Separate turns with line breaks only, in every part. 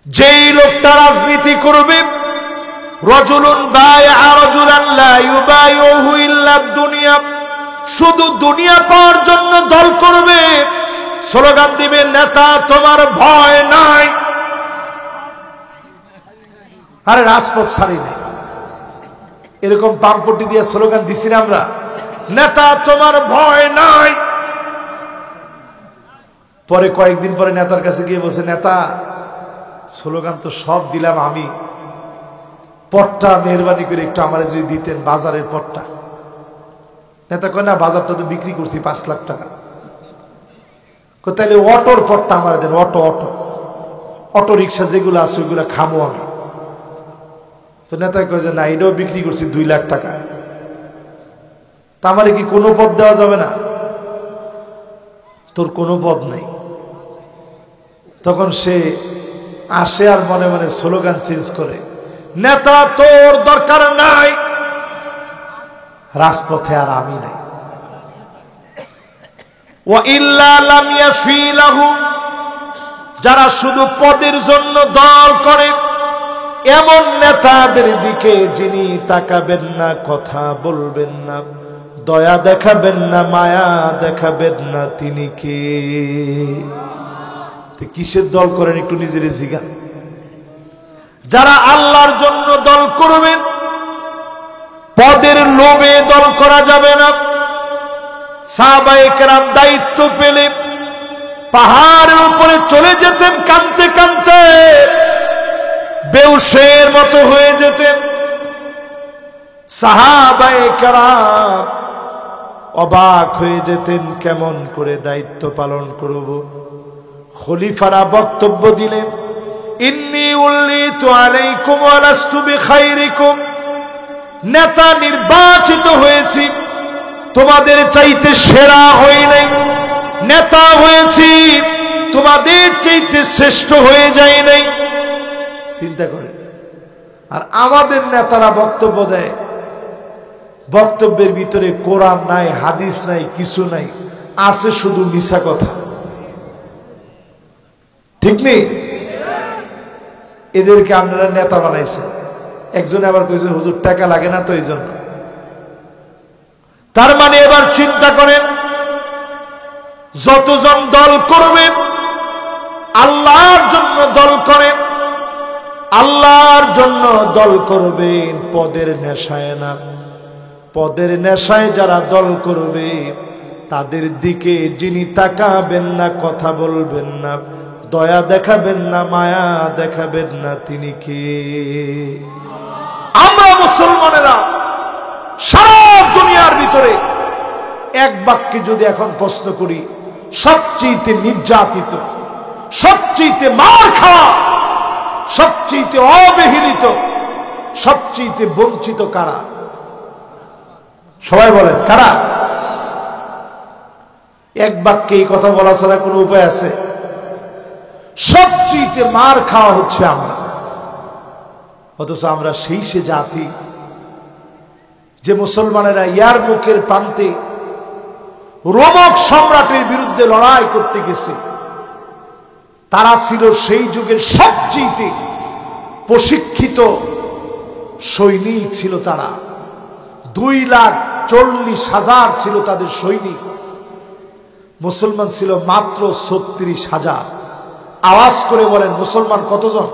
যেই লোকটা রাজনীতি করবে, রাজুলুন বায়আ রাজুলান লা ইউবাইউহু ইল্লা দুনিয়া, শুধু দুনিয়া পাওয়ার জন্য দল করবে, স্লোগান দিবে নেতা তোমার ভয় নাই। আরে রাজপথ ছাড়ি নাই, এরকম পাম্পটি দিয়ে স্লোগান দিছি না আমরা, নেতা তোমার ভয় নাই। পরে কয়েকদিন পরে নেতার কাছে গিয়ে বলছে, নেতা স্লোগান তো সব দিলাম আমি, পটটা মেহরবানি করে একটু আমার যদি দিতেন, বাজারের পটটা। নেতা কয় না, বাজারটা তো বিক্রি করছি 5 লাখ টাকা। তাহলে অটোর পটটা আমার দেন, অটো অটো অটো রিক্সা যেগুলো আছে ওইগুলো খামো আমি। তো নেতা কয় যে না, এটাও বিক্রি করছি 2 লাখ টাকা, তা আমারে কি কোনো পদ দেওয়া যাবে না? তোর কোনো পদ নেই। তখন সে আসে আর মনে মনে স্লোগান চেঞ্জ করে, নেতা তোর দরকার নাই, রাজপথে আর আমি নাই। ওয়া ইল্লা লাম ইয়াফি লাহু, যারা শুধু পদের জন্য দল করে, এমন নেতাদের দিকে যিনি তাকাবেন না, কথা বলবেন না, দয়া দেখাবেন না, মায়া দেখাবেন না, তিনি কে? কিসের দল করেন একটু নিজের জিজ্ঞাসা। যারা আল্লাহর জন্য দল করবেন, পদের লোভে দল করা যাবে না। সাহাবায়ে কেরাম দায়িত্ব পেলে পাহাড়ের উপরে চলে যেতেন, কাঁদতে কাঁদতে বেহুশের মতো হয়ে যেতেন। সাহাবায়ে কেরাম অবাক হয়ে যেতেন, কেমন করে দায়িত্ব পালন করব। খলিফারা বক্তব্য দিলেন, ইন্নী উল্লিতু আলাইকুম ওয়া লাস্তু বিখাইরিকুম, নেতা নির্বাচিত হয়েছি, তোমাদের চাইতে সেরা হই নাই, নেতা হয়েছি, তোমাদের চাইতে শ্রেষ্ঠ হয়ে যাই নাই। চিন্তা করে। আর আমাদের নেতারা বক্তব্য দেয়, বক্তব্যের ভিতরে কোরআন নাই, হাদিস নাই, কিছু নাই, আছে শুধু মিছা কথা। ঠিক নেই? এদেরকে আপনারা নেতা বানাইছেন। একজনে আবার কইছেন হুজুর টাকা লাগে না তো এই জন্য। তার মানে এবার চিন্তা করেন, যতজন দল করবেন, আল্লাহর জন্য দল করেন, আল্লাহর জন্য দল করবেন, পদের নেশায় না। পদের নেশায় যারা দল করবে, তাদের দিকে যিনি তাকাবেন না, কথা বলবেন না, দয়া দেখাবেন না, মায়া দেখাবেন না, তিনি কে? আমরা মুসলমানেরা সারা দুনিয়ার ভিতরে এক বাক্যে যদি এখন প্রশ্ন করি, সবচেয়ে নির্যাতিত, সবচেয়ে মার খাওয়া, সবচেয়ে অবহেলিত, সবচেয়ে বঞ্চিত কারা? সবাই বলেন কারা? এক বাক্যে এই কথা বলা ছাড়া কোনো উপায় আছে? সবচেয়ে মার খাওয়া হচ্ছে আমরা। অথচ আমরা সেই সে জাতি যে মুসলমানেরা ইয়ার মুখের প্রান্তে রোমক সম্রাটের বিরুদ্ধে লড়াই করতে গেছে। তারা ছিল সেই যুগের সবচেয়ে প্রশিক্ষিত সৈনিক ছিল তারা। 2,40,000 ছিল তাদের সৈনিক। মুসলমান ছিল মাত্র 36,000। আওয়াজ করে বলেন মুসলমান কতজন?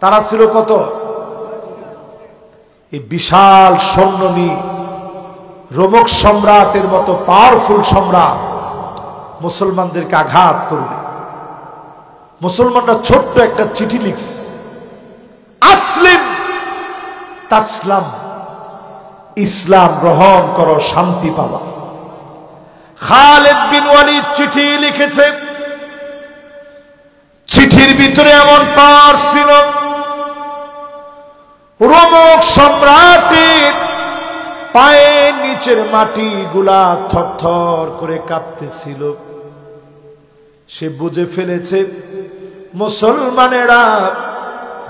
তারা ছিল কত? এই বিশাল সৈন্য নিয়ে রোমক সম্রাটের মতো পাওয়ারফুল সম্রাট মুসলমানদেরকে আঘাত করবে। মুসলমানরা ছোট্ট একটা চিঠি লিখছে, আসলিম তাসলাম, ইসলাম গ্রহণ করো, শান্তি পাবা। খালিদ বিন ওয়ালিদ চিঠি লিখেছে। চিঠির ভিতরে এমন পাওয়ার ছিল, রোমক সম্রাটের পায়ের নিচের মাটি গুলা থরথর করে কাঁপতেছিল। সে বুঝে ফেলেছে মুসলমানেরা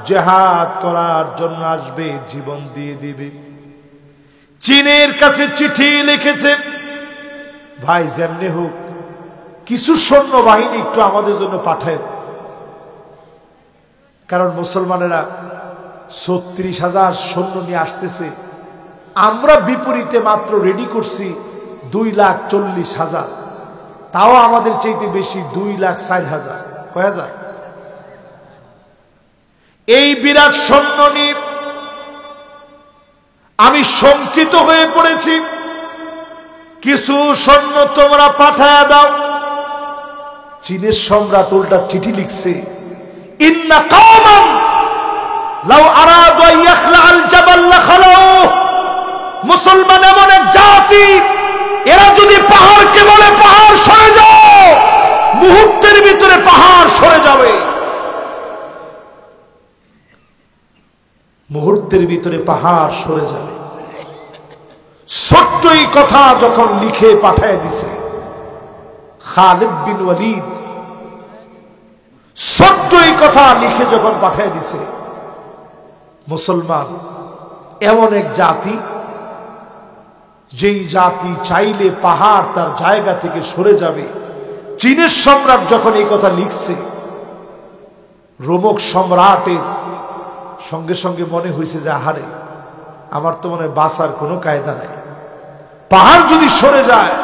জিহাদ করার জন্য আসবে, জীবন দিয়ে দিবে। চীনের কাছে চিঠি লিখেছে, ভাই যেমনি হোক কিছু সৈন্য বাহিনী একটু আমাদের জন্য পাঠায়। কারণ মুসলমানেরা ৩৬,০০০ সৈন্য নিয়ে আসতেছে, আমরা বিপরীতে মাত্র রেডি করছি 2,40,000, তাও আমাদের চাইতে বেশি 2,04,000। কয় হাজার? এই বিরাট সৈন্য নিয়ে আমি শঙ্কিত হয়ে পড়েছি। কিছু সৈন্য তোমরা পাঠায়া দাও। চীনের সম্রাট উল্টা চিঠি লিখছে, ইন্না কওমান লাউ আরাদু আন ইয়াখলাআল জাবাল লাখালাউ। মুসলমান এমন এক জাতি, এরা যদি পাহাড়কে বলে পাহাড় সরে যাও, মুহূর্তের ভিতরে পাহাড় সরে যাবে। মুহূর্তের ভিতরে পাহাড় সরে যাবে। ছোট্ট এই কথা যখন লিখে পাঠায় দিছে খালিদ বিন ওয়ালিদ, ছোট্ট এই কথা লিখে যখন পাঠায় দিছে, মুসলমান এমন এক জাতি, যেই জাতি চাইলে পাহাড় তার জায়গা থেকে সরে যাবে। চীনের সম্রাট যখন এই কথা লিখছে, রোমক সম্রাটের সঙ্গে সঙ্গে মনে হয়েছে যে আহারে, আমার তো মনে হয় বাঁচার কোনো কায়দা নাই, পাহাড় যদি সরে যায়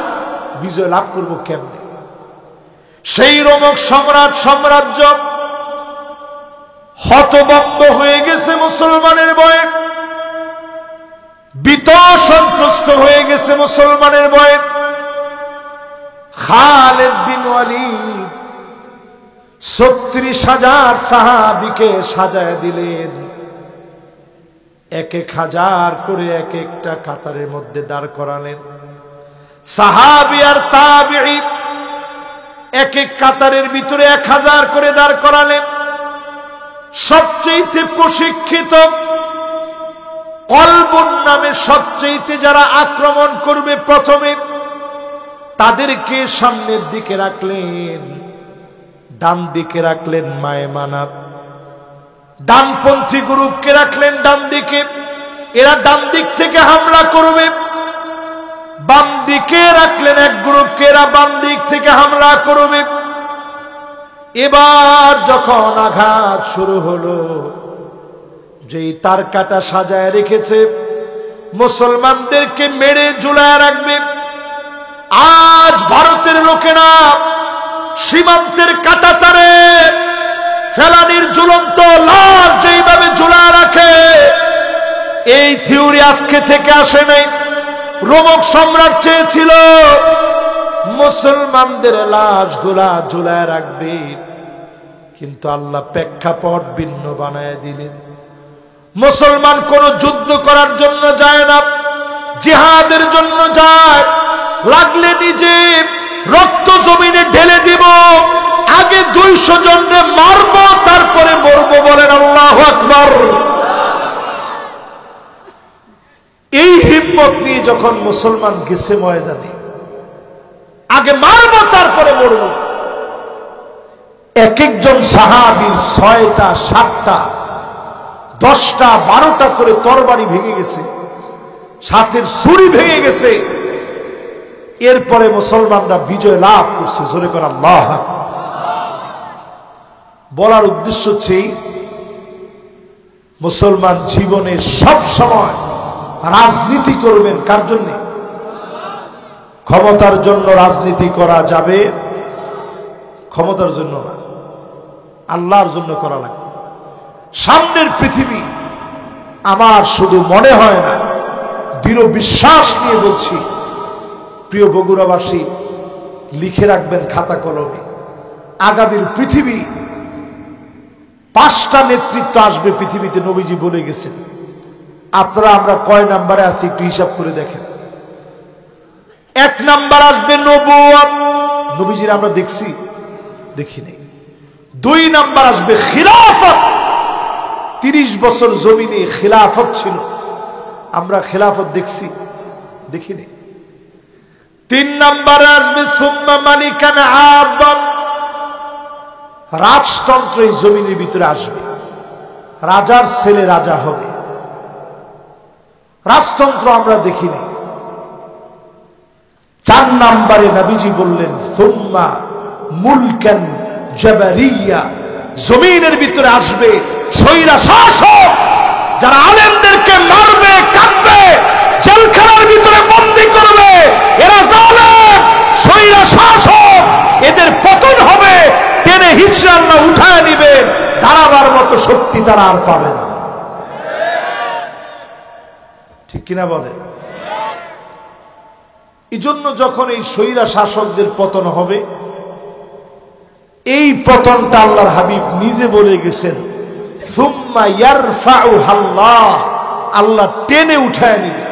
বিজয় লাভ করব কেমনে। সেই রোমক সম্রাট সাম্রাজ্য হতভম্ব হয়ে গেছে মুসলমানের ভয়ে, ভীত সন্ত্রস্ত হয়ে গেছে মুসলমানের ভয়ে। খালিদ বিন ওয়ালিদ ৩৬,০০০ সাহাবীকে সাজায় দিলেন, ১,১০০০ করে এক একটা কাতারের মধ্যে দাঁড় করালেন। সাহাবী আর তাবিঈ এক এক কাতারের ভিতরে ১,০০০ করে দাঁড় করালেন। সবচেয়ে প্রশিক্ষিত, কলবুন নামে সবচেয়ে যারা আক্রমণ করবে প্রথমে, তাদেরকে সামনের দিকে রাখলেন, ডান দিকে রাখলেন মায়মানা, ডানপন্থী গ্রুপকে রাখলেন ডান দিকে, এরা ডান দিক থেকে হামলা করবে। বাম দিকে রাখলেন এক গ্রুপকে, এরা বাম দিক থেকে হামলা করবে। এবার যখন আঘাত শুরু হলো, যেই তার কাটা সাজায় রেখেছে মুসলমানদেরকে মেরে ঝুলায় রাখবে। আজ ভারতের লোকেরা সীমান্তের কাটা তারে ফেলানির ঝুলন্ত লাশ যেইভাবে ঝুলায় রাখে, এই থিওরি আজকে থেকে আসে নাই। রোমক সম্রাট চেয়েছিল মুসলমানদের লাশগুলা ঝুলায় রাখবে, কিন্তু আল্লাহ প্রেক্ষাপট ভিন্ন বানায় দিলেন। মুসলমান কোন যুদ্ধ করার জন্য যায় না, জিহাদের জন্য যায়। লাগলে নিজে রক্ত জমিনে ঢেলে দিব, আগে ২০০ জনকে মারব, তারপরে মরব। বলেন আল্লাহু আকবার। এই হিম্মত নিয়ে যখন মুসলমান গেছে ময়দানে, আগে মারব তারপরে মরব। এক একজন সাহাবীর ৬টা ৭টা ১০টা ১২টা করে তরবারি ভেঙে গেছে, সাথের ছুরি ভেঙে গেছে। এরপরে মুসলমানরা বিজয় লাভ করছে। জোরে করে আল্লাহু আকবার। বলার উদ্দেশ্য হচ্ছে, মুসলমান জীবনে সব সময় রাজনীতি করবেন। কার জন্য? ক্ষমতার জন্য রাজনীতি করা যাবে, ক্ষমতার জন্য না, আল্লাহর জন্য করা লাগবে। সামনের পৃথিবী আমার শুধু মনে হয় না, দৃঢ় বিশ্বাস নিয়ে বলছি, প্রিয় বগুড়াবাসী, লিখে রাখবেন খাতা কলমে, আগামীর পৃথিবী ৫টা নেতৃত্ব আসবে পৃথিবীতে। নবীজি বলে গেছেন। আপনারা আমরা কয় নাম্বারে আছি একটু হিসাব করে দেখেন। ১ নাম্বার আসবে নবুয়ত, নবীজির আমরা দেখছি? দেখি নাই। ২ নাম্বার আসবে খিলাফত, ৩০ বছর জমিনে খিলাফত ছিল, আমরা খিলাফত দেখছি? দেখি নাই। ৩ নাম্বারে আসবে সুম্মা মালিকান আদম, রাজতন্ত্র এই জমিনের ভিতরে আসবে, রাজার ছেলে রাজা হবে। রাজতন্ত্র আমরা দেখি নাই। ৪ নাম্বারে নবীজি বললেন সুম্মা মুলকান জাবারিয়া, জমিনের ভিতরে আসবে সৈরা শাসক যারা আলেমদেরকে মারবে, কাটবে, জেলখানার ভিতরে বন্দী করবে, এরা জালেম, সৈরা শাসক। এদের পতন হবে, টেনে হিচড়ে আল্লাহ উঠায় নিবে, দাঁড়াবার মতো শক্তি তারা আর পাবে না। ঠিক কিনা বলে? এই জন্য যখন এই সৈরা শাসকদের পতন হবে, এই পতনটা আল্লাহর হাবিব নিজে বলে গেছেন, সুম্মা ইয়ারফাউহাল্লাহ, আল্লাহ টেনে উঠায় নিবে।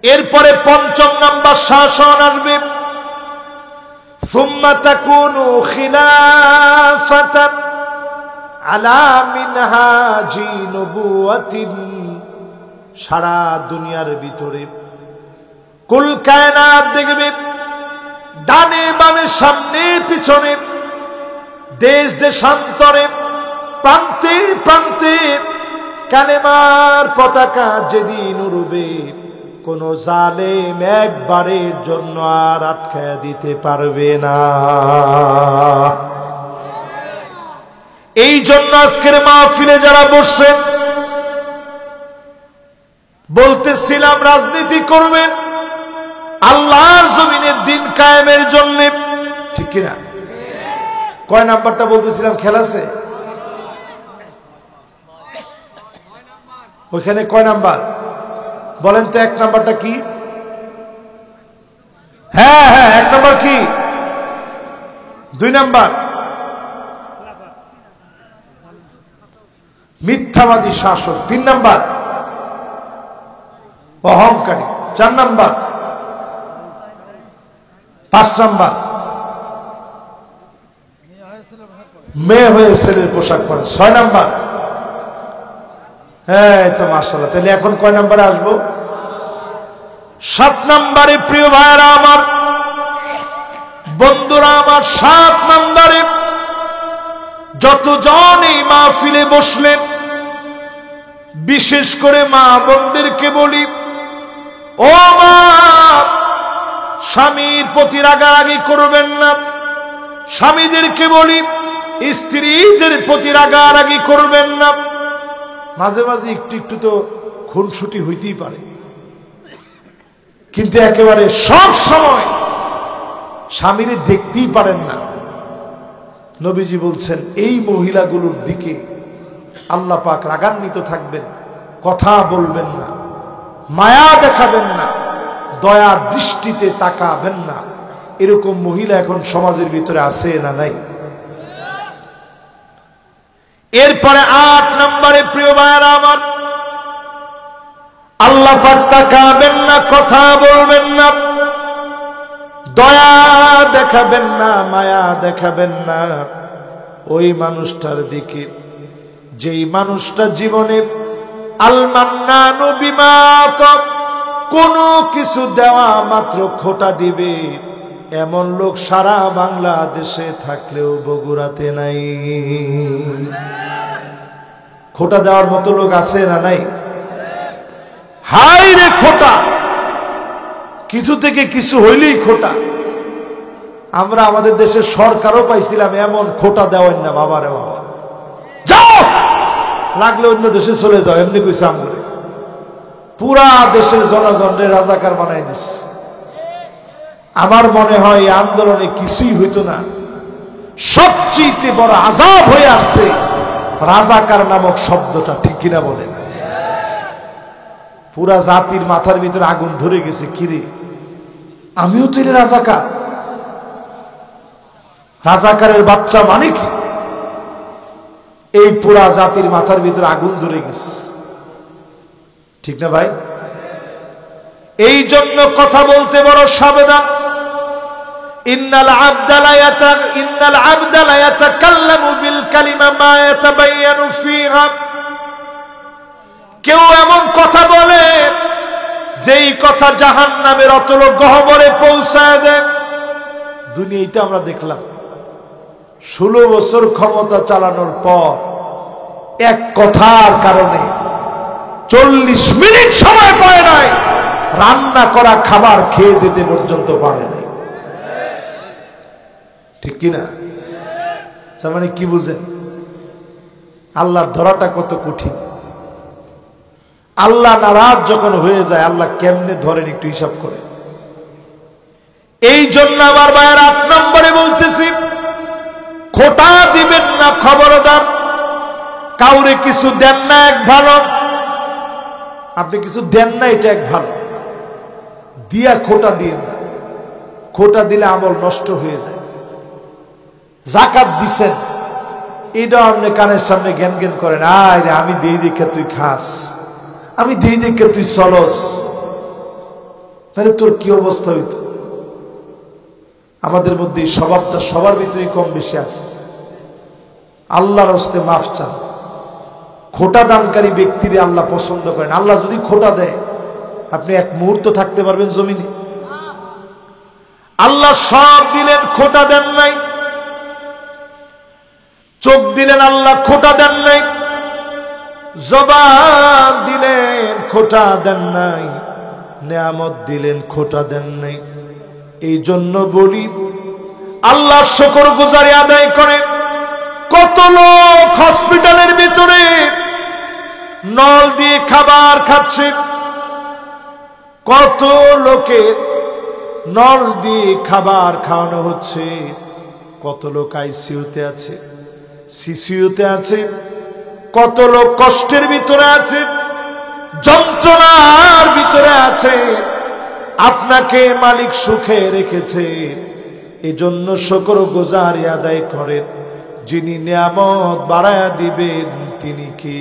এরপরে পঞ্চম নাম্বার শাসন আসবে, সুম্মা তাকুনু খিলাফাতান আলা মিনহাজি নবুওয়াতিন। সারা দুনিয়ার ভিতরে কুল কায়নাত দেখবে, ডানে বামে সামনে পিছনে, দেশ দেশান্তরে, প্রান্তে প্রান্তে কালেমার পতাকা যেদিন উড়বে, কোন জালেম একবারের জন্য আর আটকায় দিতে পারবে না। এই জন্য আজকের মাহফিলে যারা বসছে, বলতেছিলাম রাজনীতি করবেন আল্লাহর জমিনের দিন কায়েমের জন্য, ঠিক কিনা? কয় নাম্বারটা বলতেছিলাম? খেয়াল আছে? ওইখানে কয় নাম্বার বলেন তো? এক নাম্বারটা কি? হ্যাঁ হ্যাঁ, এক নাম্বার কি? দুই নাম্বার মিথ্যাবাদী শাসক, তিন নাম্বার অহংকারী, চার নাম্বার, পাঁচ নাম্বার মেয়ে হয়ে ছেলের পোশাক পরে, ছয় নাম্বার। হ্যাঁ তো মাশাআল্লাহ, তাহলে এখন কয় নাম্বারে আসবো? সাত নাম্বারে। প্রিয় ভাইরা আমার, বন্ধুরা আমার, সাত নাম্বারে যতজন এই মাহফিলে বসলেন, বিশেষ করে মা বোনদেরকে বলি, ও মা, স্বামীর প্রতি রাগারাগি করবেন না। স্বামীদেরকে বলি, স্ত্রীদের প্রতি রাগারাগি করবেন না। মাঝে মাঝে একটু একটু তো খুনসুটি হইতেই পারে, কিন্তু একেবারে সব সময় স্বামীরে দেখতেই পারেন না। নবীজি বলছেন, এই মহিলাগুলোর দিকে আল্লাহ পাক রাগান্বিত থাকবেন, কথা বলবেন না, মায়া দেখাবেন না, দয়ার দৃষ্টিতে তাকাবেন না। এরকম মহিলা এখন সমাজের ভিতরে আছে না নাই? এরপরে আট নম্বরে, প্রিয় ভাইরা আমার, আল্লাহ পাক তাকাবেন না, কথা বলবেন না, দয়া দেখাবেন না, মায়া দেখাবেন না ওই মানুষটার দিকে, যেই মানুষটা জীবনে আল মান্নানু বিমা আতা, কোনো কিছু দেওয়া মাত্র খোটা দিবে, এমন লোক সারা বাংলাদেশে থাকলেও বগুড়াতে নাই। খোটা দেওয়ার মতো লোক আছে না নাই? হাই রে খোটা, কিছু থেকে কিছু হইলেই খোটা। আমরা আমাদের দেশের সরকারও পাইছিলাম এমন খোটা দেওয়ার না, বাবা রে বাবা, যাও লাগলে অন্য দেশে চলে যাও, এমনি কইছে আমগুলো। পুরা দেশের জনগণের রাজাকার বানাই দিস। আমার মনে হয় এই আন্দোলনে কিছুই হইতো না, সবচেয়ে বড় আযাব হয়ে আসছে রাজাকার নামক শব্দটা, ঠিক কিনা বলেন? পুরা জাতির মাথার ভিতরে আগুন ধরে গেছে, কিরে আমিও তো রাজাকার, রাজাকারের বাচ্চা মানে কি? এই পুরা জাতির মাথার ভিতরে আগুন ধরে গেছে, ঠিক না ভাই? এই জন্য কথা বলতে বড় সাবধান। ইন্নাল আবদা লা ইয়াতাকাল্লামু বিল কালিমা মা ইয়াতাবায়ানু ফিহা। কেউ এমন কথা বলে যেই কথা জাহান্নামের অতল গহ্বরে পৌঁছায় দেয়। দুনিয়াতে আমরা দেখলাম 16 বছর ক্ষমতা চালানোর পর এক কথার কারণে 40 মিনিট সময় পায় নাই, রান্না করা খাবার খেয়ে যেতে পর্যন্ত পারে নাই, ঠিক কিনা? তার মানে কি বুঝেন? আল্লাহর ধরাটা কত কঠিন। আল্লাহ নারাজ যখন হয়ে যায়, আল্লাহ কেমনে ধরেন একটু হিসাব করে। এই জন্য আমার ভাইয়ের 8 নম্বরে বলতেছি, খোটা দিবেন না, খবরদার। কাউরে কিছু দেন না এক ভালো, আপনি কিছু দেন না এটা এক ভালো, দিয়া খোটা দিন না। খোটা দিলে আমল নষ্ট হয়ে যায়। যাকাত দিছেন, এটা আপনি কানের সামনে জ্ঞান জ্ঞান করেন, আরে আমি দেই দেখে তুই খাস, আমি দেই দেখে তুই চলস, তাহলে তোর কি অবস্থা হইতো? আমাদের মধ্যে এই স্বভাবটা সবার ভিতরে কম বেশি আছে। আল্লাহর হস্তে মাফ চান। খোটা দানকারী ব্যক্তিরে আল্লাহ পছন্দ করেন। আল্লাহ যদি খোটা দেয়, আপনি এক মুহূর্ত থাকতে পারবেন জমিনে? আল্লাহ সব দিলেন, খোটা দেন নাই। চোখ দিলেন, আল্লাহ খোটা দেন নাই। জবান দিলেন, খোটা দেন নাই। নেয়ামত দিলেন, খোটা দেন নাই। এই জন্য বলি, আল্লাহ শুকর গুজারি আদায় করেন। কত লোক হসপিটালের ভিতরে নল দিয়ে খাবার খাচ্ছে, কত লোকে নল দিয়ে খাবার খাওয়ানো হচ্ছে, কত লোক আইসিইউতে আছে, সিসিইউতে আছে, কত লোক কষ্টের ভিতরে আছে, যন্ত্রণার ভিতরে আছে। আপনাকে মালিক সুখে রেখেছে, এজন্য শুকর গুজারি আদায় করেন। যিনি নিয়ামত বাড়ায়া দিবেন তিনি কে?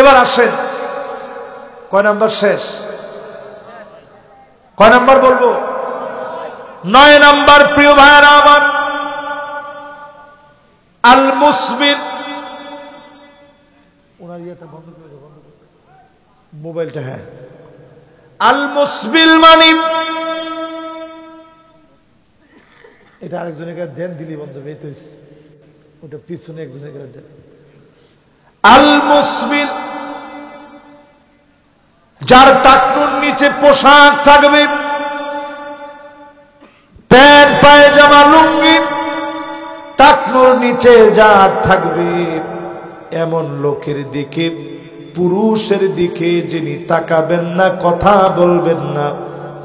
এবার আসেন, কয় নাম্বার শেষ? কয় নাম্বার বলবো? 9 নাম্বার। প্রিয় ভাইরা আমার, আল মুসবিল, ওনার ইয়েটা বন্ধ করে মোবাইলটা। হ্যাঁ, আল মুসবিল মানে, এটা আরেকজনের কাছে দেন, দিলি বন্ধ হয়ে তো ওটা পিছনে একজনের কাছে দেন। আল মুসবিল, যার টাকনুর নিচে পোশাক থাকবে, প্যান্ট পায়জামা লুঙ্গি, টাকনুর নিচে যার থাকবে, এমন লোকের দিকে, পুরুষের দিকে যিনি তাকাবেন না, কথা বলবেন না,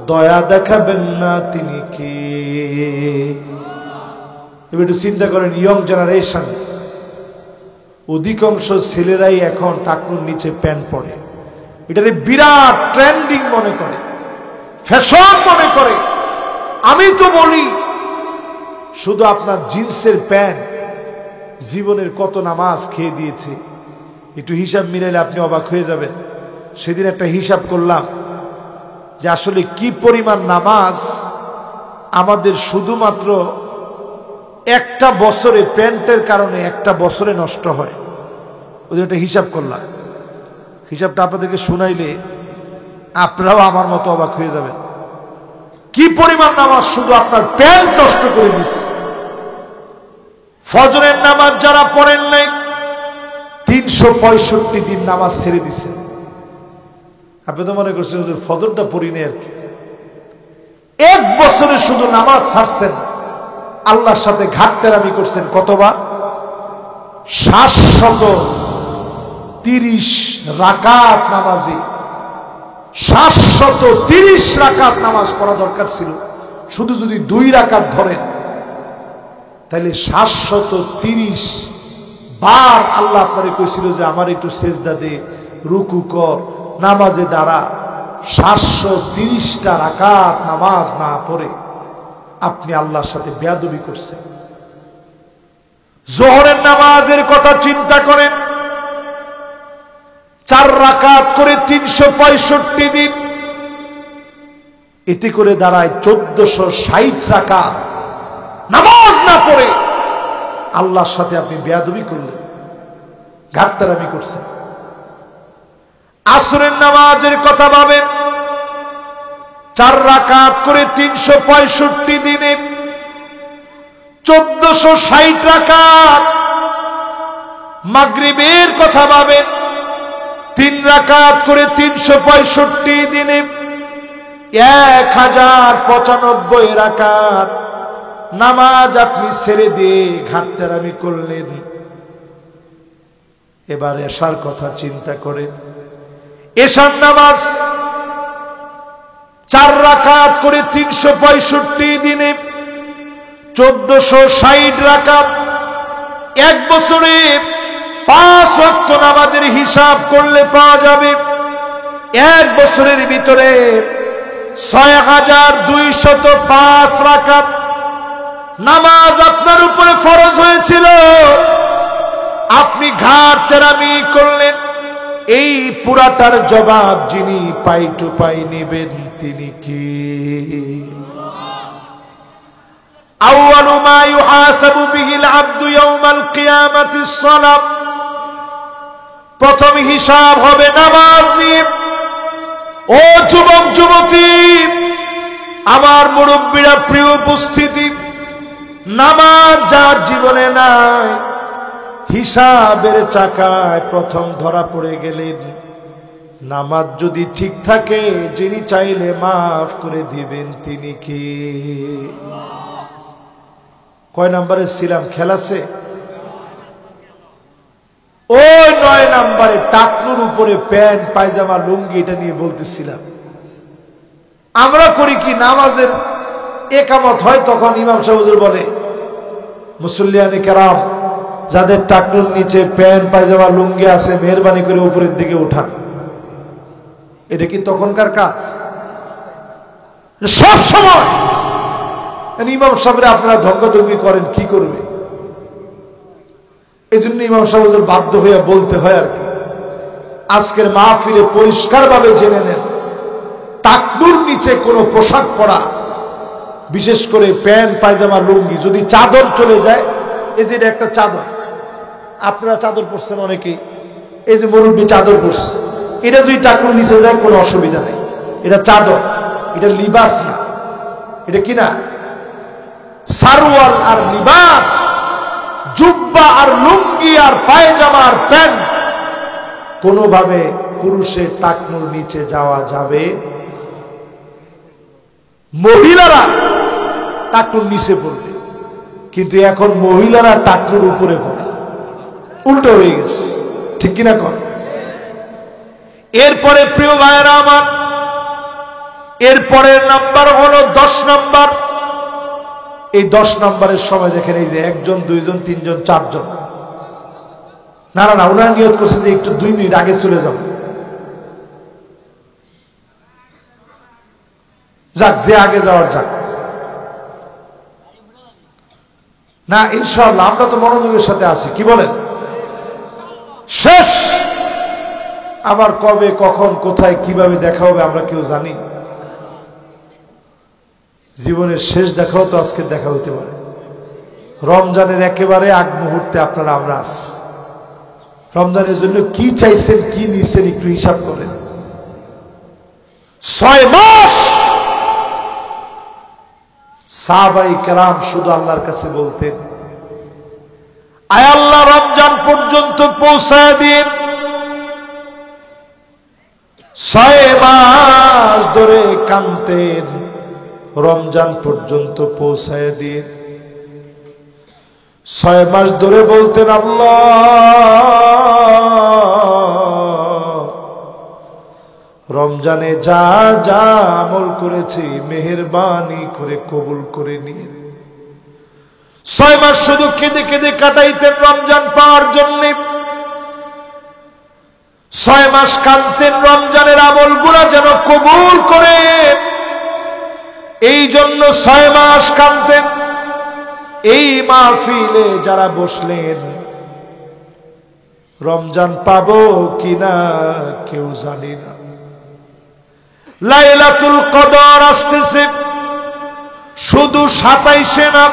দয়া দেখাবেন না, তিনি কে? এবার একটু চিন্তা করেন, ইয়ং জেনারেশন, অধিকাংশ ছেলেরাই এখন টাকনুর নিচে প্যান্ট পরে। এটারে বিরাট ট্রেন্ডিং মনে করে, ফ্যাশন মনে করে। আমি তো বলি, শুধু আপনার জিন্সের প্যান্ট জীবনের কত নামাজ খেয়ে দিয়েছে, একটু হিসাব মিলাইলে আপনি অবাক হয়ে যাবেন। সেদিন একটা হিসাব করলাম যে আসলে কি পরিমাণ নামাজ আমাদের শুধুমাত্র একটা বছরে, প্যান্টের কারণে একটা বছরে নষ্ট হয়। ওই একটা হিসাব করলাম, হিসাবটা আপনাদেরকে শুনাইলে আপনারাও আমার মতো অবাক হয়ে যাবেন। কি পরিমাণ নামাজ শুধু আপনার প্যান্ট নষ্ট করে দিচ্ছে। ফজরের নামাজ যারা পড়েন নাই, 365 দিন নামাজ ছেড়ে দিচ্ছেন। আপনি তো মনে করছেন ফজরটা পড়ি নেই আর কি। 1 বছরে শুধু নামাজ ছাড়ছেন, আল্লাহর সাথে ঘাটতেরামি করছেন কতবার? 730 রাকাত নামাজে 730 রাকাত নামাজ পড়া দরকার ছিল। শুধু যদি 2 রাকাত ধরেন, তাহলে 730 বার আল্লাহ আপনারে কইছিল যে আমার একটু সেজদা দে, রুকু কর, নামাজে দাঁড়া। 730টা রাকাত নামাজ না পড়ে আপনি আল্লাহর সাথে বেয়াদবি করছেন। যোহরের নামাজের কথা চিন্তা করেন, 4 রাকাত করে 365 দিন, এতে করে দাঁড়ায় 1460 রাকাত নামাজ না পড়ে আল্লাহর সাথে আপনি বেয়াদবি করলেন, ঘাটতারামি করছেন। আসরের নামাজের কথা ভাবেন, 4 রাকাত করে 365 দিনে 1460 রাকাত। মাগরিবের কথা ভাবেন, 3 রাকাত করে 365 দিনে 1095 রাকাত। নামাজ আপনি ছেড়ে দিয়ে ঘাটতেরামি করলেন। এবার এশার কথা চিন্তা করেন। এশার নামাজ 4 রাকাত করে 365 দিনে 1460 রাকাত, এক বছরে 5 ওয়াক্ত নামাজের হিসাব করলে পাওয়া যাবে এক বছরের ভিতরে 6205 রাকাত নামাজ আপনার উপরে ফরজ হয়েছিল। আপনি ঘাটতেরামি করলেন। এই পুরাটার জবাব যিনি পাই টু পাই নেবেন তিনি কি? আউয়ালু মা ইউহাসাবু বিহিল আবদু ইয়াউমাল কিয়ামাতিস সালাত, প্রথম হিসাব হবে নামাজ নিয়ে। ও যুবক যুবতী, আমার মুরব্বীরা, প্রিয় উপস্থিতি, নামাজ যার জীবনে নাই, হিসাবের চাকায় প্রথম ধরা পড়ে গেলেন। নামাজ যদি ঠিক থাকে, যিনি চাইলে মাফ করে দিবেন তিনি কি? কয় নাম্বারে ছিলাম? খেলাছে ওই 9 নাম্বারে টাকনুর উপরে প্যান্ট পায়জামা লুঙ্গি, এটা নিয়ে বলতেছিলাম। আমরা করি কি, নামাজের একামত হয় তখন ইমাম সাহেব হুজুর বলে, মুসল্লিয়ানে কেরাম, যাদের টাকনুর নিচে প্যান্ট পায়জামা লুঙ্গি আছে মেহরবানি করে উপরের দিকে উঠান। এটা কি তখনকার কাজ? সব সময় ইমাম সাহেবরা আপনারা ধঙ্কাধঙ্কি করেন, কি করবে? এই জন্য ইমাম সাহেব হুজুর বাধ্য হয়ে বলতে হয় আর কি। আজকের মাহফিলে পরিষ্কার ভাবে জেনে নেন, টাকনুর নিচে কোনো পোশাক পরা, বিশেষ করে প্যান্ট পায়জামা লুঙ্গি, যদি চাদর চলে যায়, এই যে এটা একটা চাদর, আপনারা চাদর পরছেন অনেকেই, এই যে মুরব্বী চাদর পরছে, এটা যদি টাকনুর নিচে যায় কোনো অসুবিধা নেই। এটা চাদর, এটা লিবাস না। এটা কি না? সারওয়াল আর লিবাস, জুব্বা আর লুঙ্গি আর পায়জামা আর প্যান্ট, কোনোভাবে পুরুষের টাকনুর নিচে যাওয়া যাবে। মহিলারা টাকনুর নিচে পড়বে, কিন্তু এখন মহিলারা টাকনুর উপরে পড়ে, উল্টো হয়ে গেছে, ঠিক কিনা কর? এরপরে প্রিয় ভাইয়েরা আমার, এরপরের নাম্বার হলো 10 নাম্বার। এই 10 নাম্বারের সময় দেখেন, এই যে 1 জন 2 জন 3 জন 4 জন, না না না, ওনারা নিয়ত করছে যে একটু 2 মিনিট আগে চলে যাব। যাক, যে আগে যাওয়ার যাক না, ইনশাআল্লাহ আমরা তো মনোযোগের সাথে আছি, কি বলেন? শেষ আবার কবে, কখন, কোথায়, কিভাবে দেখা হবে আমরা কেউ জানি? জীবনের শেষ দেখাও তো আজকে দেখা হতে পারে। রমজানের একেবারে আগ মুহূর্তে আপনারা আমরা আছি। রমজানের জন্য কি চাইছেন, কি নিছেন, একটু হিসাব করেন। 6 মাস সাহাবায়ে কেরাম শুধু আল্লাহর কাছে বলতেন, আয় আল্লাহ, রমজান পর্যন্ত পৌঁছায় দিন। 6 মাস ধরে কাঁদতেন, রমজান পর্যন্ত পৌঁছায় দিন। 6 মাস ধরে বলতেন, আল্লাহ, রমজানে যা যা আমল করেছি মেহেরবানি করে কবুল করে নিন। 6 মাস শুধু কেঁদে কেঁদে কাটাইতেন রমজান পাওয়ার জন্য। 6 মাস কাঁদতেন রমজানের আমলগুলা যেন কবুল করে, এই জন্য 6 মাস কাঁদতেন। এই মাহফিলে যারা বসলেন, রমজান পাবো কিনা কেউ জানি না। লাইলাতুল কদর আসতেছে, শুধু 27 না,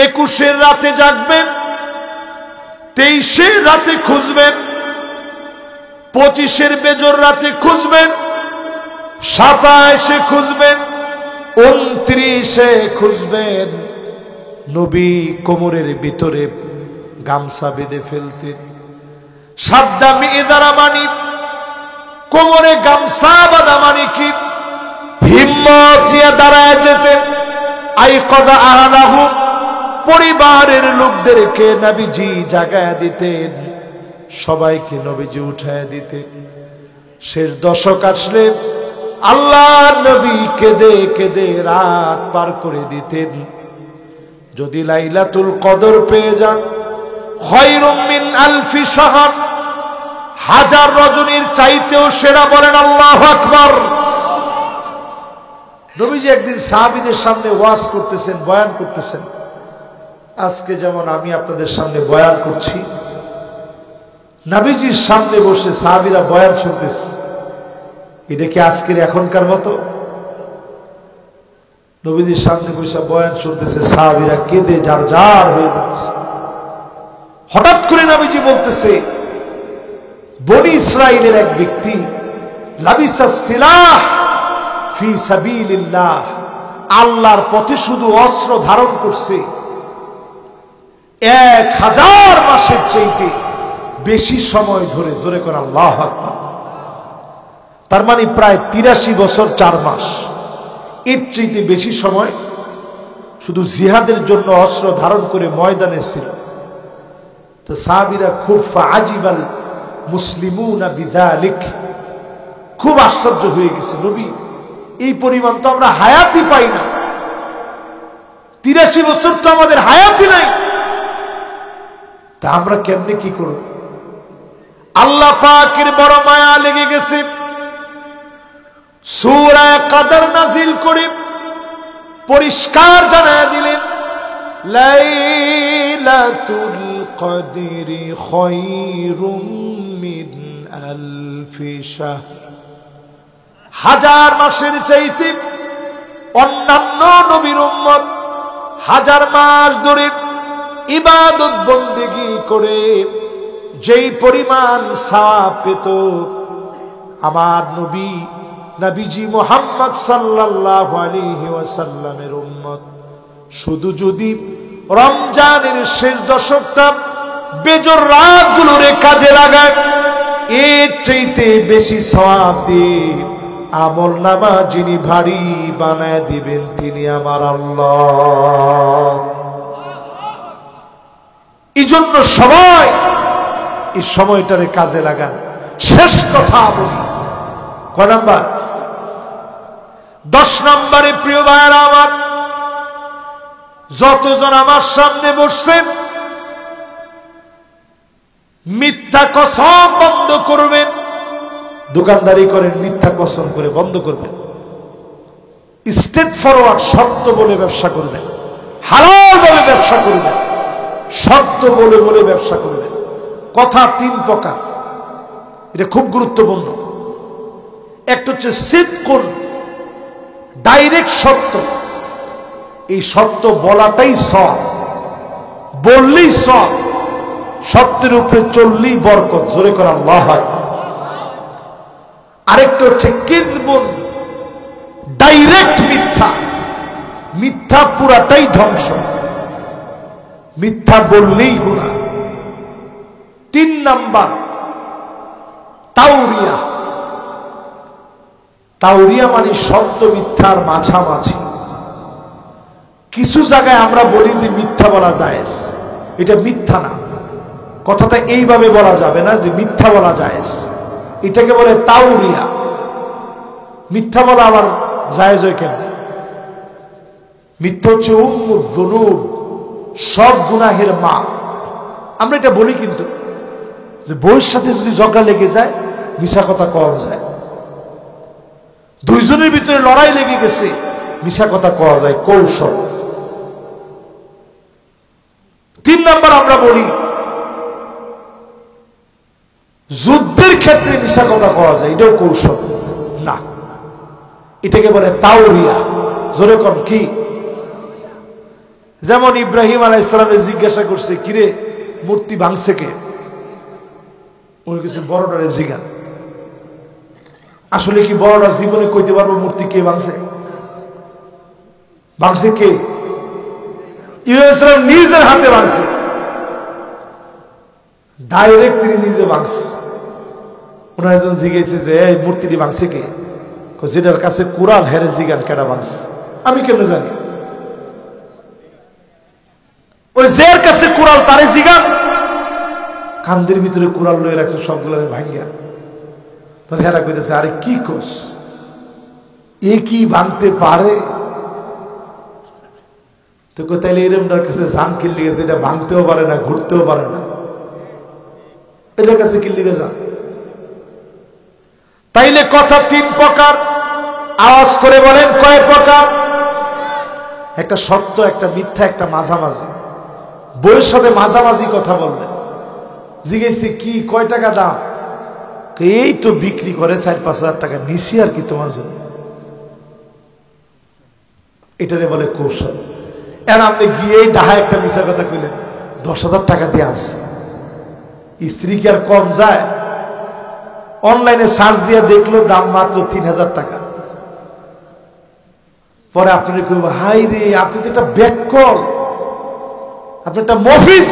21 রাতে জাগবেন, 23 রাতে খুঁজবেন, 25 বেজর রাতে খুঁজবেন, 27 খুঁজবেন, 29 খুঁজবেন। নবী কোমরের ভিতরে গামছা বেঁধে ফেলতেন। সাদ্দা মেয়েদারা মানি কোমরে গামছা বাঁধা মানে কি? হিম্মত নিয়ে দাঁড়ায় যেতেন। আইকাদা আহলাহু, পরিবারের লোকদেরকে নবীজি জাগায়া দিতেন, সবাইকে নবীজি উঠায়া দিতেন। শেষ দশক আসলে আল্লাহর নবী কেঁদে কেঁদে রাত পার করে দিতেন। যদি লাইলাতুল কদর পেয়ে যান, খায়রুম মিন আলফি শাহর, হাজার রজনীর চাইতেও সেরা। বলেন আল্লাহু আকবার। নবীজি একদিন সাহাবীদের সামনে ওয়াজ করতেছেন, বয়ান করতেছেন। আজকে যেমন আমি আপনাদের সামনে বয়ান করছি, নবীজির সামনে বসে সাহাবীরা বয়ান শুনতেছে। এটা কি আজকের এখনকার মতো? নবীজির সামনে বসে বয়ান শুনতেছে, সাহাবীরা কেঁদে জারজার হয়ে যাচ্ছে। হঠাৎ করে নবীজি বলতেছে, বনি ইসরাইলের এক ব্যক্তি লাবিসাস সিলাহ ফি সাবিলিল্লাহ, আল্লাহর পথে শুধু অস্ত্র ধারণ করছে 1000 মাসের চাইতে বেশি সময় ধরে। জোরে করে আল্লাহু আকবার। তার মানে প্রায় 83 বছর 4 মাস, এর চাইতে বেশি সময় শুধু জিহাদের জন্য অস্ত্র ধারণ করে ময়দানে ছিল। তো সাহাবীরা খুব ফাজিবাল মুসলিমুনা বিযালিক, খুব আশ্চর্য হয়ে গেছে, নবী এই পরিমাণ তো আমরা হায়াতই পাই না, 83 বছর তো আমাদের হায়াতই নাই, তা আমরা কেমনে কি করব? আল্লাহ পাকের বড় মায়া লেগে গেছে, সূরা কদর নাজিল করে পরিষ্কার জানায়া দিলেন, লাইলাতুল কদরি খায়রুম মিন আলফি শাহর, হাজার মাসের চাইতে অন্যান্য নবীর উম্মত 1000 মাস ধরে ইবাদত বন্দেগী করে যেই পরিমাণ সওয়াব পেত, আমার নবীজি মুহাম্মদ সাল্লাল্লাহু আলাইহি ওয়াসাল্লামের উম্মত শুধু যদি রমজানের শেষ দশকটা বেজর রাতগুলোরে কাজে লাগায়, এর চাইতে বেশি সওয়াব দিয়ে আমলনামা যিনি ভারী বানায় দিবেন তিনি আমার আল্লাহ। এই জন্য সবাই এই সময়টারে কাজে লাগান। শেষ কথা বলি, কয় নাম্বার? 10 নম্বরে প্রিয় ভাইরা আমার, যতজন আমার সামনে বসছেন মিথ্যা কসম বন্ধ করবেন। দোকানদারি করেন, মিথ্যা কসম করে বন্ধ করবেন। স্ট্রেট ফরওয়ার্ড সত্য বলে ব্যবসা করবেন, হালাল বলে ব্যবসা করবেন, সত্য বলে বলে ব্যবসা করবেন। কথা 3 প্রকার, এটা খুব গুরুত্বপূর্ণ। একটা হচ্ছে সিদকুন, ডাইরেক্ট সত্য, এই সত্য বলাটাই সওয়াব, বললেই সওয়াব, সত্যের উপরে চললেই বরকত। জোরে করে আল্লাহু আকবার। আরেকটা হচ্ছে কিযবুন, ডাইরেক্ট মিথ্যা, মিথ্যা পুরাটাই ধ্বংস, মিথ্যা বললেই গুনাহ। 3 নাম্বার তাওরিয়া, তাওরিয়া মানে সত্য মিথ্যার মাঝামাঝি। কিছু জায়গায় আমরা বলি যে মিথ্যা বলা জায়েজ, এটা মিথ্যা না, কথাটা এইভাবে বলা যাবে না যে মিথ্যা বলা জায়েজ, এটাকে বলে তাওরিয়া। মিথ্যা বলা আবার জায়েজ হয় কেন? মিথ্যা হচ্ছে উম্মুদ যুনুব, সব গুনাহের মা। আমরা এটা বলি কিন্তু যে বউয়ের সাথে যদি ঝগড়া লেগে যায় মিছা কথা কওয়া যায়, দুইজনের ভিতরে লড়াই লেগে গেছে মিছা কথা কওয়া যায়, কৌশল। 3 নাম্বার আমরা বলি যুদ্ধের ক্ষেত্রে মিছা কথা কওয়া যায়, এটাও কৌশল না, এটাকে বলে তাওরিয়া। জোরে কম কি? যেমন ইব্রাহিম আলাইহিস সালামকে জিজ্ঞাসা করছে, কিরে মূর্তি ভাঙছে কে? উনি কিছু বড়টারে জিজ্ঞান, আসলে কি বড়টা জীবনে কইতে পারবো মূর্তি কে ভাঙছে? ভাঙছে কে? ইব্রাহিম সালাম নিজের হাতে ভাঙছে, ডাইরেক্ট তিনি নিজে ভাঙছে। ওনার একজন জিজ্ঞেসে যে এই মূর্তিটি ভাঙছে কে? যেটার কাছে কুরআন হেরে জিজ্ঞান কেডা ভাঙছে? আমি কেন জানি? ওই জের কাছে কুড়াল তারে জিগান, কান্দের ভিতরে কুড়াল লয়ে রাখছে সবগুলো ভাঙ্গিয়া। তোর হেরা কইতেছে আরে কি কোস, এ কি ভাঙতে পারে? তো তাইলে এরমটার কাছে জান কিল্লি গেছে, এটা ভাঙতেও পারে না, ঘুরতেও পারে না, এটার কাছে কিল্লি গেছে। তাইলে কথা তিন প্রকার, আওয়াজ করে বলেন কয় প্রকার? একটা সত্য, একটা মিথ্যা, একটা মাঝামাঝি। বইয়ের সাথে মাঝামাঝি কথা বলবেন। জিজ্ঞেসি কি কয় টাকা দাম? এই তো বিক্রি করে 4-5 হাজার টাকা, নিছি আর কি তোমার জন্য। এটারে বলে কৌশল। আর আপনি গিয়ে ডাহা একটা মিশা কথা কইলেন, 10,000 টাকা দিয়ে আসছে। স্ত্রী কি আর কম যায়? অনলাইনে সার্চ দিয়ে দেখলো দাম মাত্র 3,000 টাকা। পরে আপনি কইব হাই রে, আপনি যে একটা ব্যাককল, আপনি একটা মফিস।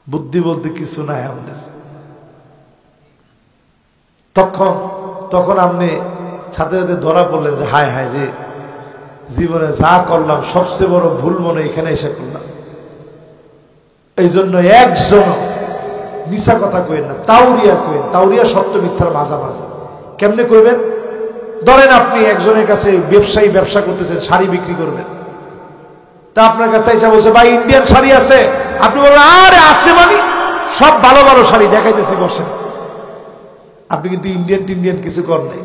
বুদ্ধি বলতে কিছু নাই আমাদের। তখন আপনি সাথে সাথে ধরা পড়লেন যে হায় হায় রে, জীবনে যা করলাম সবচেয়ে বড় ভুল মনে এখানে এসে করলাম। এই জন্য একজন মিশা কথা কইেন না, তাওরিয়া কইেন। তাওরিয়া সত্য মিথ্যার মাঝামাঝি। কেমনে কইবেন? ধরেন আপনি একজনের কাছে ব্যবসা করতেছেন, শাড়ি বিক্রি করবেন। তা আপনার কাছে এসে বলছে ভাই ইন্ডিয়ান শাড়ি আছে? আপনি বলবেন আরে আছে মানে, সব ভালো ভালো শাড়ি দেখাইতেছি, বসেন। আপনি কিন্তু ইন্ডিয়ান কিছু কর নাই,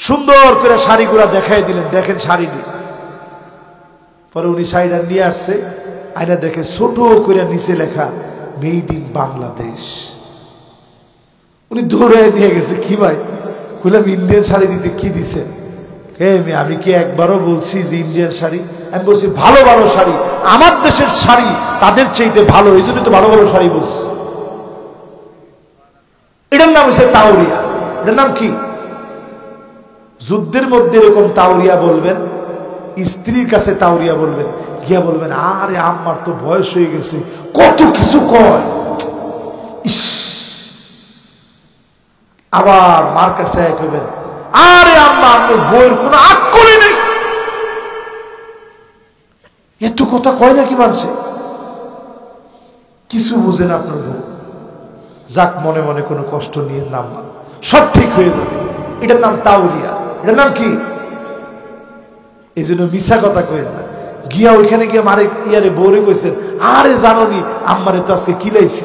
সুন্দর করে শাড়িগুলা দেখাই দিলেন, দেখেন শাড়ি নিয়ে। পরে উনি শাড়িটা নিয়ে আসছে, আয়না দেখে ছোট করে নিচে লেখা মেড ইন বাংলাদেশ। উনি ধরে নিয়ে গেছে, কি ভাই? বললাম ইন্ডিয়ান শাড়ি দিতে কি দিছেন? আমি কি একবারও বলছি যে ইন্ডিয়ান শাড়ি? আমি বলছি ভালো ভালো শাড়ি, আমার দেশের শাড়ি তাদের চাইতে ভালো, এই জন্য তো ভালো ভালো শাড়ি বলছি। এটার নাম হচ্ছে তাওরিয়া। এটার নাম কি? যুদ্ধের মধ্যে এরকম তাওরিয়া বলবেন, স্ত্রীর কাছে তাওরিয়া বলবেন, গিয়া বলবেন আরে আমার তো বয়স হয়ে গেছে, কত কিছু কয়। ইস, আবার মার কাছে কইবেন আরে আম্মা আপনার বইয়ের কোনো আক্কলই নেই, এত কথা কয় নাকি মানছে? কিছু বুঝেন আপনার বউ। যাক, মনে মনে কোনো কষ্ট নিয়ে নাম, সব ঠিক হয়ে যাবে। এটার নাম তাওরিয়া। এটার নাম কি? এই জন্য মিশা কথা কইেন না। গিয়া ওইখানে গিয়ে মারে ইয়ারে বউরে কইছেন আরে জানো নি আম্মারে তো আজকে কিলাইছি,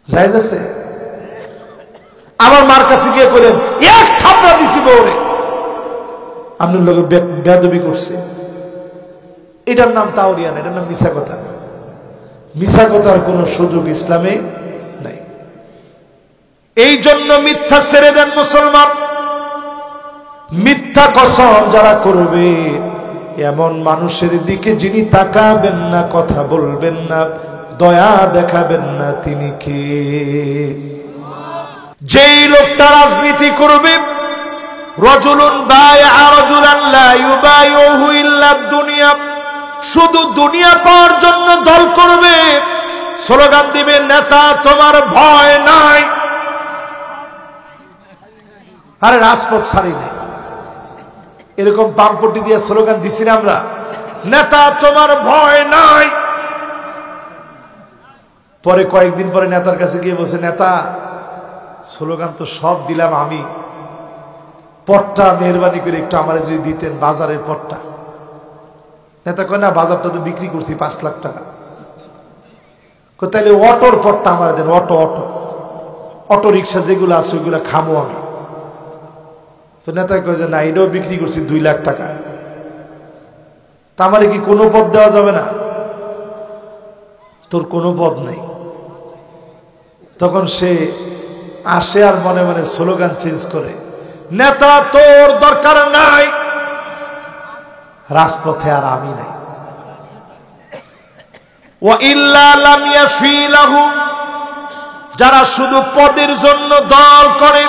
জায়েজ আছে? আবার মার কাছে গিয়ে কইলেন এক থাপড়া দিছি বউরে, আপনার লোক বেয়াদবি করছে। এটার নাম তাওরিয়া না, এটার নাম মিশা কথা। মিশা কথার কোন সুযোগ ইসলামে নাই। এই জন্য মিথ্যা ছেড়ে দেন মুসলমান। মিথ্যা কসম যারা করবে, এমন মানুষের দিকে যিনি তাকাবেন না, কথা বলবেন না, দয়া দেখাবেন না, তিনি কে? যেই লোকটা রাজনীতি করবে, রাজুলুন বায়আ রাজুলান লা ইউবাইউহু ইল্লা দুনিয়া, শুধু দুনিয়া পাওয়ার জন্য দল করবে, স্লোগান দিবে নেতা তোমার ভয় নাই। আরে রাজপথ ছাড়ি নাই, এরকম পাম্পটি দিয়ে স্লোগান দিছি না আমরা, নেতা তোমার ভয় নাই। পরে কয়েকদিন পরে নেতার কাছে গিয়ে বলছে নেতা স্লোগান তো সব দিলাম আমি, পটটা মেহরবানি করে একটু আমার যদি দিতেন, বাজারের পটটা। নেতা কয় না বাজারটা তো বিক্রি করছি 5 লাখ টাকা। তাহলে অটোর পটটা আমার দেন, অটো রিক্সা যেগুলো আছে ওইগুলো খামো আমি। তো নেতা কয় যে না এটাও বিক্রি করছি 2 লাখ টাকা। তা আমারে কি কোনো পদ দেওয়া যাবে না? তোর কোনো পদ নেই। তখন সে আসে আর মনে মনে স্লোগান চেঞ্জ করে, নেতা তোর দরকার নাই, রাজপথে আর আমি নাই। ওয়া ইল্লা লাম ইয়াফি লাহু, যারা শুধু পদের জন্য দল করে,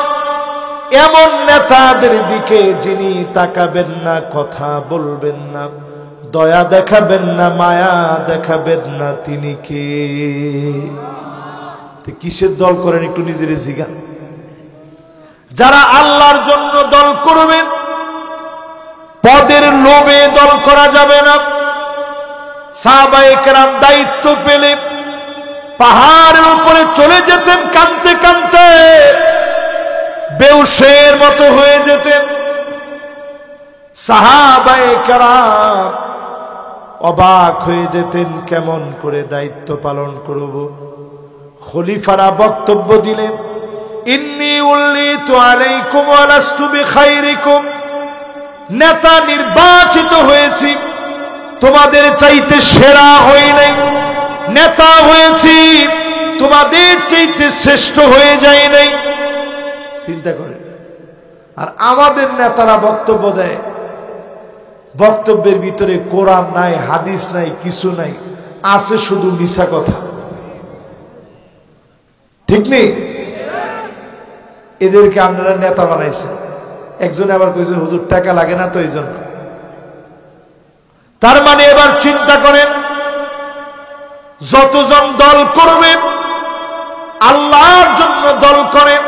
এমন নেতাদের দিকে যিনি তাকাবেন না, কথা বলবেন না, দয়া দেখাবেন না, মায়া দেখাবেন না, তিনি কে? কিসের দল করেন একটু নিজের জিজ্ঞাসা। যারা আল্লাহর জন্য দল করবেন, পদের লোভে দল করা যাবে না। সাহাবায়ে কেরাম দায়িত্ব পেলে পাহাড়ের উপরে চলে যেতেন, কাঁদতে কাঁদতে বেহুশের মতো হয়ে যেতেন। সাহাবায়ে কেরাম অবাক হয়ে যেতেন, কেমন করে দায়িত্ব পালন করব। খলিফারা বক্তব্য দিলেন, ইন্নী উল্লিতু আলাইকুম ওয়া লাস্তু বিখাইরিকুম, নেতা নির্বাচিত হয়েছি, তোমাদের চাইতে সেরা হই নাই, নেতা হয়েছি, তোমাদের চাইতে শ্রেষ্ঠ হয়ে যাই নাই। চিন্তা করেন। আর আমাদের নেতারা বক্তব্য দেয়, বক্তব্যের ভিতরে কোরআন নাই, হাদিস নাই, কিছু নাই, আছে শুধু মিছা কথা। ঠিক নেই? এদেরকে আপনারা নেতা বানাইছেন। একজনে আবার কইছে হুজুর টাকা লাগে না তো এই জন্য। তার মানে এবার চিন্তা করেন, যতজন দল করবে আল্লাহর জন্য দল করেন,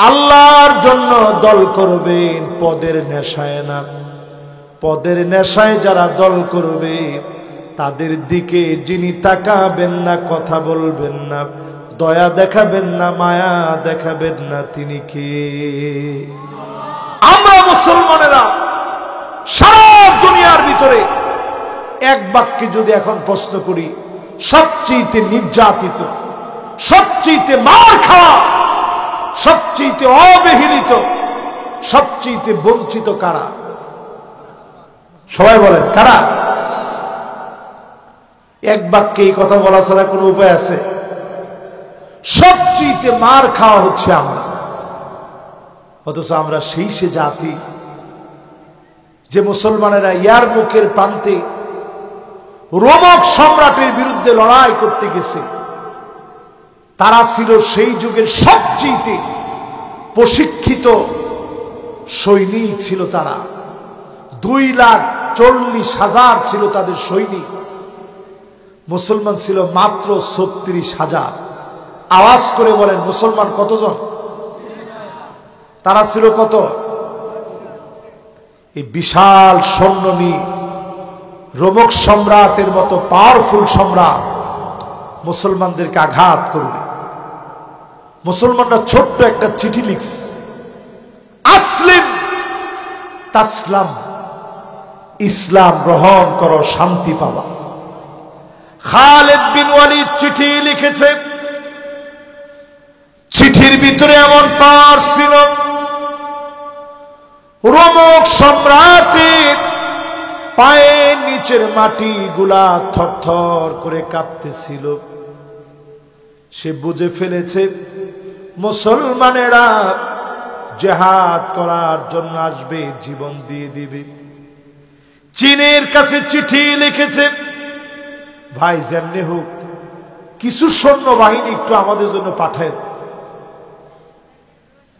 আল্লাহর জন্য দল করবেন, পদের নেশায় না। পদের নেশায় যারা দল করবে তাদের দিকে যিনি তাকাবেন না, কথা বলবেন না, দয়া দেখাবেন না, মায়া দেখাবেন না, তিনি কে? আমরা মুসলমানেরা সারা দুনিয়ার ভিতরে এক বাক্যে যদি এখন প্রশ্ন করি, সবচেয়ে নির্যাতিত, সবচেয়ে মার খাওয়া, সবচেয়ে অবহেলিত, সবচেয়ে বঞ্চিত কারা? সবাই বলেন কারা? এক বাক্যে এই কথা বলা ছাড়া কোনো উপায় আছে? সবচেয়ে মার খাওয়া হচ্ছে আমরা। অথচ আমরা সেই সে জাতি যে মুসলমানেরা ইয়ারমুকের প্রান্তে রোমক সম্রাটের বিরুদ্ধে লড়াই করতে গেছে। তারা ছিল সেই যুগের সবচেয়ে প্রশিক্ষিত সৈনিক ছিল। তারা 2,40,000 ছিল তাদের সৈনিক। মুসলমান ছিল মাত্র 36,000। আওয়াজ করে বলেন মুসলমান কতজন? তারা ছিল কত? এই বিশাল সৈন্য নিয়ে রোমক সম্রাটের মতো পাওয়ারফুল সম্রাট মুসলমানদেরকে আঘাত করবে। মুসলমানরা ছোট্ট একটা চিঠি লিখছে, আসলিম তাসলাম, ইসলাম গ্রহণ করো, শান্তি পাবা। খালিদ বিন ওয়ালিদ চিঠি লিখেছে। চিঠির ভিতরে এমন পার ছিল, রোমক সম্রাটের পায়ের নিচের মাটি গুলা থরথর করে কাঁপতেছিল। সে বুঝে ফেলেছে মুসলমানেরা জিহাদ করার জন্য আসবে, জীবন দিয়ে দিবে। চীনের কাছে চিঠি লিখেছে, ভাই যেমনি হোক কিছু সৈন্য বাহিনী একটু আমাদের জন্য পাঠায়,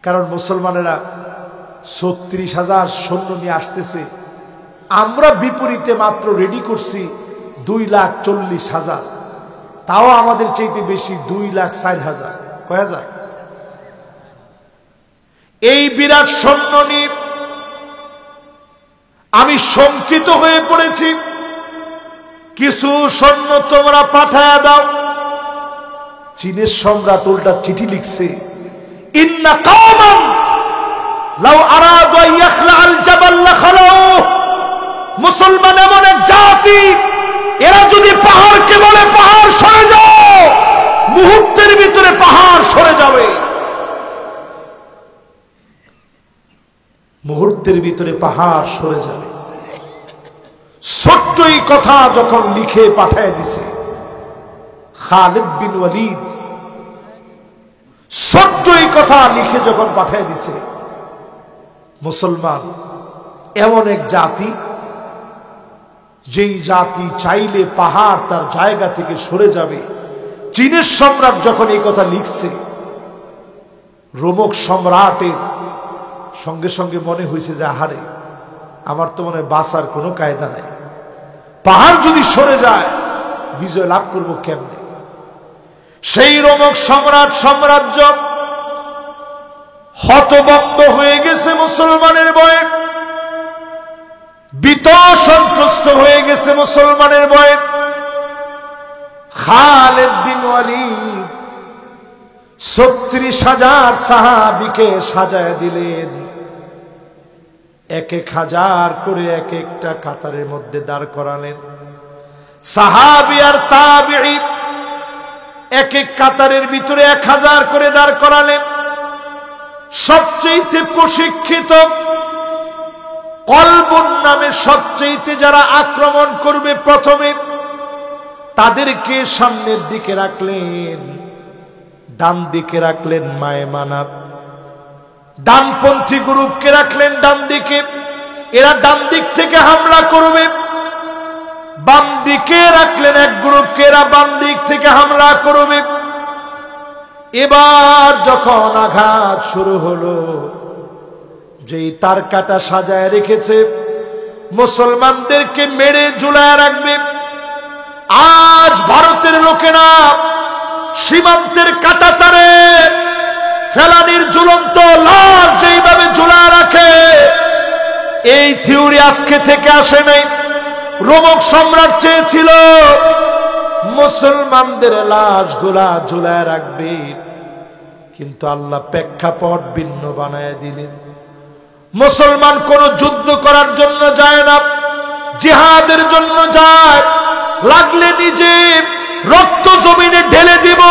কারণ মুসলমানেরা 36,000 সৈন্য নিয়ে আসতেছে। আমরা বিপরীতে মাত্র রেডি করছি 2,40,000, তাও আমাদের চাইতে বেশি 2,04,000। কয় হাজার? এই বিরাট সৈন্য নিয়ে আমি শঙ্কিত হয়ে পড়েছি, কিছু সৈন্য তোমরা পাঠায়া দাও। চীনের সম্রাট উল্টা চিঠি লিখছে, ইন্না কওমান লাউ আরাদু আন ইয়াখলাআল জাবাল লাখালাউ। মুসলমান এমন এক জাতি, এরা যদি পাহাড়কে বলে পাহাড় সরে যাও, মুহূর্তের ভিতরে পাহাড় সরে যাবে। মুহূর্তের ভিতরে পাহাড় সরে যাবে। ছোট্ট এই কথা যখন লিখে পাঠায় দিছে খালিদ বিন ওয়ালিদ, ছোট্ট এই কথা লিখে যখন পাঠায় দিছে, মুসলমান এমন এক জাতি, যেই জাতি চাইলে পাহাড় তার জায়গা থেকে সরে যাবে। চীনের সম্রাট যখন এই কথা লিখছে, রোমক সম্রাটের সঙ্গে সঙ্গে মনে হয়েছে যে আহারে, আমার তো মনে হয় বাঁচার কোনো কায়দা নাই, পাহাড় যদি সরে যায় বিজয় লাভ করব কেমনে? সেই রোমক সম্রাট সাম্রাজ্য হতভম্ব হয়ে গেছে মুসলমানের ভয়ে। ভীত সন্ত্রস্ত হয়ে গেছে মুসলমানের ভয়ে। খালিদ বিন ওয়ালিদ ৩৬,০০০ সাহাবীকে সাজায় দিলেন, এক এক হাজার করে এক একটা কাতারের মধ্যে দাঁড় করালেন। সাহাবী আর তাবিঈ এক এক কাতারের ভিতরে ১০০০ করে দাঁড় করালেন। সবচেয়ে প্রশিক্ষিত, কলবুন নামে সবচেয়ে যারা আক্রমণ করবে প্রথমে, তাদেরকে সামনের দিকে রাখলেন, ডান দিকে রাখলেন মায়মানা, ডানপন্থী গ্রুপকে রাখলেন ডান দিকে, এরা ডান দিক থেকে হামলা করবে। বাম দিকে রাখলেন এক গ্রুপকে, এরা বাম দিক থেকে হামলা করবে। এবার যখন আঘাত শুরু হলো, যেই তার কাটা সাজায় রেখেছে মুসলমানদেরকে মেরে ঝুলায় রাখবে। আজ ভারতের লোকেরা সীমান্তের কাটা তারে ফেলানির ঝুলন্ত লাশ যেইভাবে ঝুলা রাখে, এই থিওরি আজকে থেকে আসে নাই। রোমক সম্রাট চেয়েছিল মুসলমানদের লাশগুলা ঝুলায় রাখবে, কিন্তু আল্লাহ প্রেক্ষাপট ভিন্ন বানায় দিলেন। মুসলমান কোন যুদ্ধ করার জন্য যায় না, জিহাদের জন্য যায়। লাগলে নিজে রক্ত জমিনে ঢেলে দিব,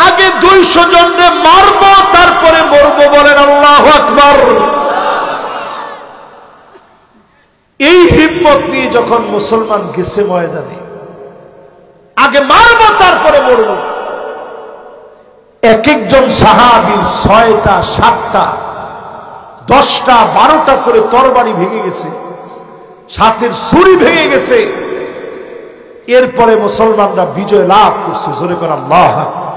আগে ২০০ জনকে মারব, তারপরে মরবো। বলেন আল্লাহু আকবার। এই হিম্মত নিয়ে যখন মুসলমান গেছে ময়দানে, আগে মারব তারপরে মরব। এক একজন সাহাবীর ৬টা ৭টা ১০টা ১২টা করে তরবারি ভেঙে গেছে, সাথের ছুরি ভেঙে গেছে। এরপরে মুসলমানরা বিজয় লাভ করছে। জোরে করে আল্লাহু আকবার।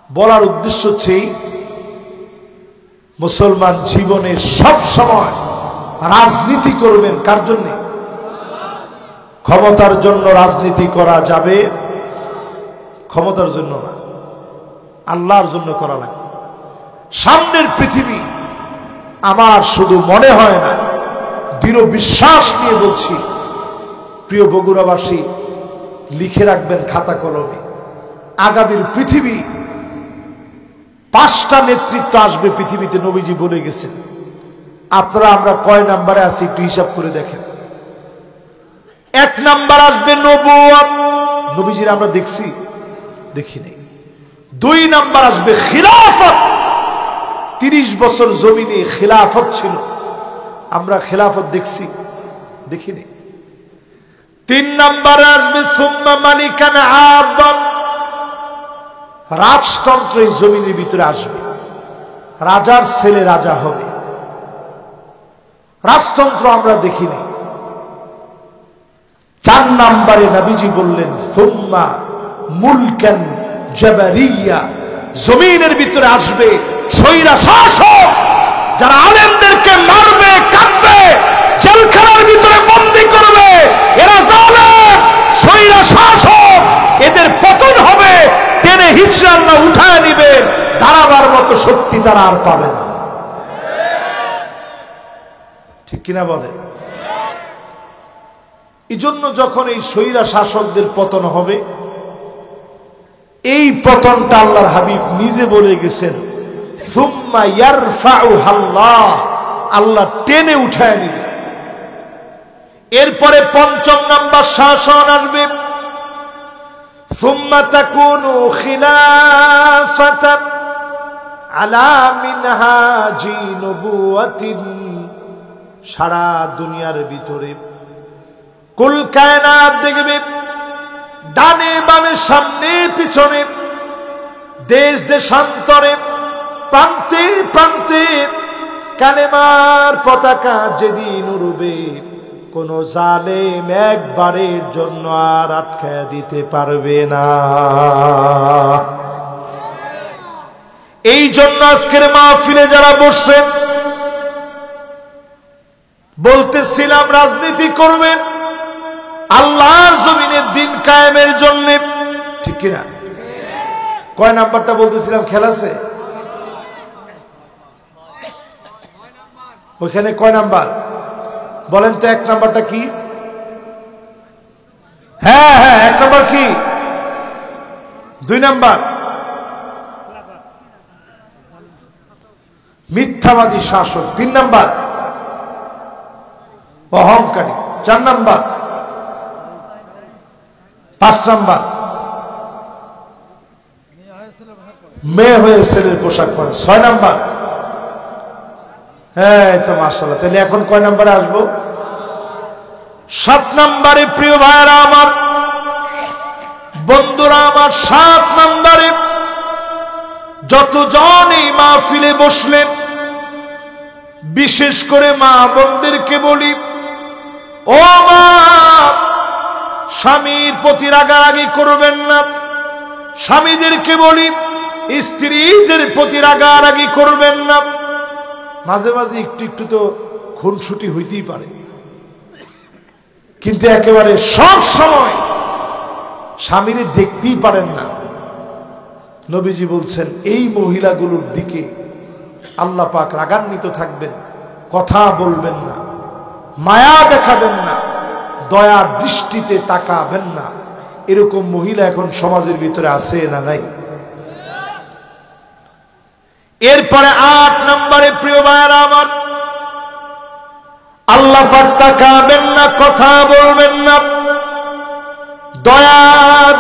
বলার উদ্দেশ্য হচ্ছে, মুসলমান জীবনে সব সময় রাজনীতি করবেন কার জন্য? ক্ষমতার জন্য রাজনীতি করা যাবে, ক্ষমতার জন্য না, আল্লাহর জন্য করা লাগবে। সামনের পৃথিবী আমার শুধু মনে হয় না, দৃঢ় বিশ্বাস নিয়ে বলছি, প্রিয় বগুড়াবাসী, লিখে রাখবেন খাতা কলমে, আগামীর পৃথিবী ৫টা নেতৃত্ব আসবে পৃথিবীতে। নবীজি বলে গেছেন। আপনারা আমরা কয় নাম্বারে আছি একটু হিসাব করে দেখেন। ১ নাম্বার আসবে নবুয়ত, নবীজির আমরা দেখছি? দেখি নাই। ২ নাম্বার আসবে খিলাফত, ৩০ বছর জমিনে খিলাফত ছিল, আমরা খিলাফত দেখছি? দেখি নাই। ৩ নাম্বারে আসবে সুম্মা মালিকান আদম, রাজতন্ত্র এই জমিনের ভিতরে আসবে, রাজার ছেলে রাজা হবে। রাজতন্ত্র আমরা দেখি নাই। ৪ নাম্বারে নবীজি বললেন সুম্মা মুলকান জাবারিয়া, জমিনের ভিতরে আসবে স্বৈরা শাসক, যারা আলেমদেরকে মারবে, কাটবে, জেলখানার ভিতরে বন্দী করবে। এরা জালেম, স্বৈরা শাসক, এদের পতন হবে। টেনে হিচড়ে আল্লাহ উঠায় নিবে, দাঁড়াবার মতো শক্তি তারা আর পাবে না। ঠিক কিনা বলেন? এই জন্য যখন এই স্বৈরা শাসকদের পতন হবে, এই পতনটা আল্লাহর হাবিব নিজে বলে গেছেন, সুম্মা ইয়ারফাউহাল্লাহ, আল্লাহ টেনে উঠায় নিবে। এরপরে ৫ম নাম্বার শাসন আসবে, সুম্মা তাকুনু খিলাফাতান আলা মিনহাজি নবুওয়াতিন, সারা দুনিয়ার ভিতরে কুল কায়নাত দেখবে, ডানে বামে সামনে পিছনে, দেশ দেশান্তরে, প্রান্তে প্রান্তে কালেমার পতাকা যেদিন উড়বে, কোন জালেম একবারের জন্য আর আটকায় দিতে পারবে না। এই জন্য আজকের মাহফিলে যারা বসছেন, বলতেছিলাম রাজনীতি করবেন আল্লাহর জমিনের দিন কায়েমের জন্য, ঠিক কিনা? কয় নাম্বারটা বলতেছিলাম খেয়াল আছে? ওইখানে কয় নাম্বার? বলেন তো 1 নাম্বারটা কি? হ্যাঁ হ্যাঁ, 1 নাম্বার কি? 2 নাম্বার মিথ্যাবাদী শাসক। 3 নাম্বার অহংকারী। 4 নাম্বার 5 নাম্বার মেয়ে হয়ে ছেলের পোশাক পরে। 6 নাম্বার হ্যাঁ তো মাশাআল্লাহ। তাহলে এখন কয় নাম্বারে আসবো? 7 নাম্বারে প্রিয় ভাইরা আমার, বন্ধুরা আমার, 7 নাম্বারে যতজন এই মাহফিলে বসলেন, বিশেষ করে মা বোনদেরকে বলি, ও মা, স্বামীর প্রতি রাগারাগি করবেন না। স্বামীদেরকে বলি, স্ত্রীদের প্রতি রাগারাগি করবেন না। মাঝে মাঝে একটু একটু তো খুনসুটি হইতেই পারে, কিন্তু একেবারে সব সময় স্বামীরে দেখতেই পারেন না। নবীজি বলছেন এই মহিলাগুলোর দিকে আল্লাহ পাক রাগান্বিত থাকবেন, কথা বলবেন না, মায়া দেখাবেন না, দয়ার দৃষ্টিতে তাকাবেন না। এরকম মহিলা এখন সমাজের ভিতরে আছে না নাই? এরপরে 8 নম্বরে প্রিয় ভাইরা আমার, আল্লাহ পাক তাকাবেন না, কথা বলবেন না, দয়া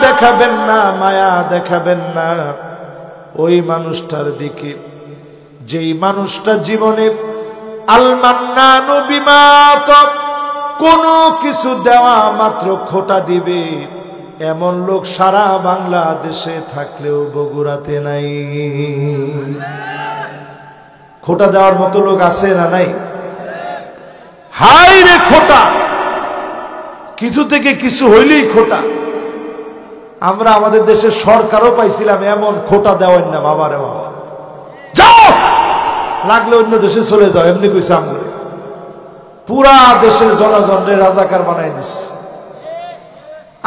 দেখাবেন না, মায়া দেখাবেন না ওই মানুষটার দিকে যেই মানুষটা জীবনে আল মান্নানু বিমা আতা, কোনো কিছু দেওয়া মাত্র খোটা দিবে এমন লোক সারা বাংলাদেশে থাকলেও বগুড়াতে নাই। খোটা দেওয়ার মতো লোক আছে না নাই? হাই রে খোটা, কিছু থেকে কিছু হইলেই খোটা। আমরা আমাদের দেশের সরকারও পাইছিলাম এমন খোটা দেওয়ার না, বাবা রে বাবা, যাও লাগলে অন্য দেশে চলে যাও, এমনি কইছে আমগুলো। পুরা দেশের জনগণের রাজাকার বানাই দিস।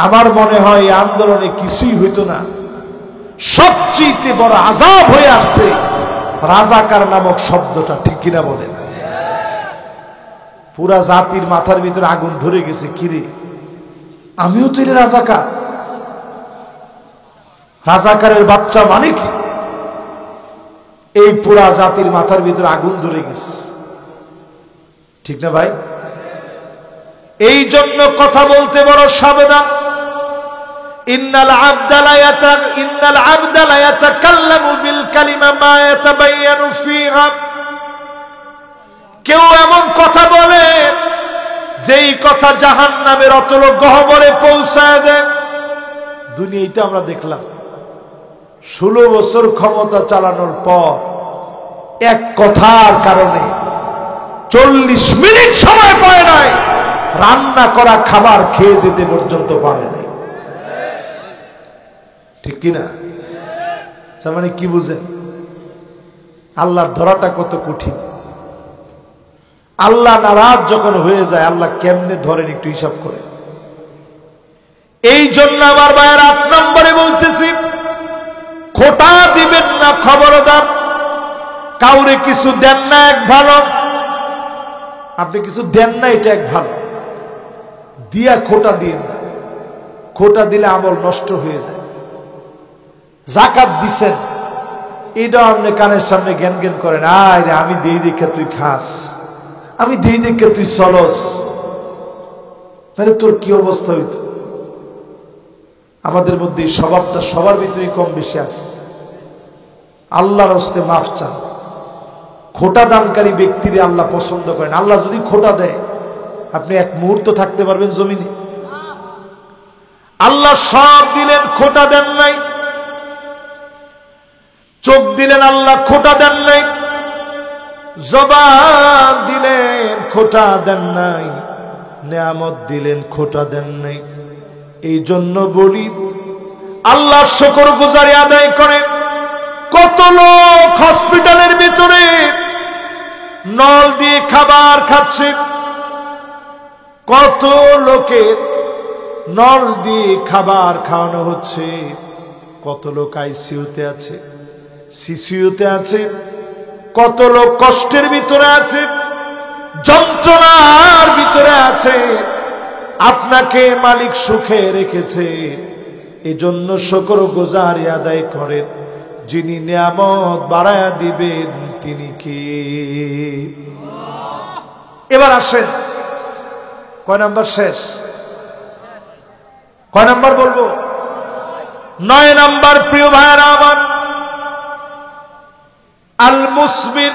আমার মনে হয় এই আন্দোলনে কিছুই হইতো না, সবচেয়ে বড় আযাব হয়ে আসছে রাজাকার নামক শব্দটা, ঠিক কিনা বলেন? পুরা জাতির মাথার ভিতরে আগুন ধরে গেছে, কিরে আমিও তো রাজাকার, রাজাকারের বাচ্চা মানে কি? এই পুরা জাতির মাথার ভিতরে আগুন ধরে গেছে, ঠিক না ভাই? এই জন্য কথা বলতে বড় সাবধান। ইন্নাল আবদা লা ইয়াতাকাল্লামু বিল কালিমা মা ইয়াতাবায়ানু ফিহা, কেউ এমন কথা বলে যেই কথা জাহান্নামের অতল গহ্বরে পৌঁছায় দেয়। দুনিয়াতে আমরা দেখলাম 16 বছর ক্ষমতা চালানোর পর এক কথার কারণে 40 মিনিট সময় পায় নাই, রান্না করা খাবার খেয়ে যেতে পর্যন্ত পারে নাই, ঠিক কিনা? তার মানে কি বুঝেন আল্লাহর ধরাটা কত কঠিন। আল্লাহ নারাজ যখন হয়ে যায়, আল্লাহ কেমনে ধরেন একটু হিসাব করে। এই জন্য আমার ভাইয়ের 8 নম্বরে বলতেছি, খোটা দিবেন না, খবরদার। কাউরে কিছু দেন না এক ভালো, আপনি কিছু দেন না এটা এক ভালো, দিয়া খোটা দিন না। খোটা দিলে আমল নষ্ট হয়ে যায়। যাকাত দিছেন, এটা আপনি কানের সামনে জ্ঞান জ্ঞান করেন, আরে আমি দেই দেখে তুই খাস, আমি দেই দেখে তুই চলস, তাহলে তোর কি অবস্থা হইত? আমাদের মধ্যে এই স্বভাবটা সবার ভিতরে কম বেশি আছে। আল্লাহর হস্তে মাফ চান। খোটা দানকারী ব্যক্তিরে আল্লাহ পছন্দ করেন। আল্লাহ যদি খোটা দেয়, আপনি এক মুহূর্ত থাকতে পারবেন জমিনে? আল্লাহ সব দিলেন, খোটা দেন নাই। চোখ দিলেন, আল্লাহ খোটা দেন নাই। জবান দিলেন, খোটা দেন নাই। নেয়ামত দিলেন, খোটা দেন নাই। এই জন্য বলি, আল্লাহর শুকর গুজারি আদায় করে। কত লোক হসপিটালের ভিতরে নল দিয়ে খাবার খাচ্ছে, কত লোকের নল দিয়ে খাবার খাওয়ানো হচ্ছে, কত লোক আইসিইউতে আছে, সিসিইউতে আছে, কত লোক কষ্টের ভিতরে আছে। যন্ত্রণার ভিতরে আছে, আপনাকে মালিক সুখে রেখেছে, এজন্য শুকর গুজারি আদায় করেন। যিনি নিয়ামত বাড়ায়া দিবেন তিনি কে? এবার আসেন, কয় নাম্বার শেষ? কয় নাম্বার বলবো? 9 নাম্বার। প্রিয় ভাইরা আমার, আল মুসবিল,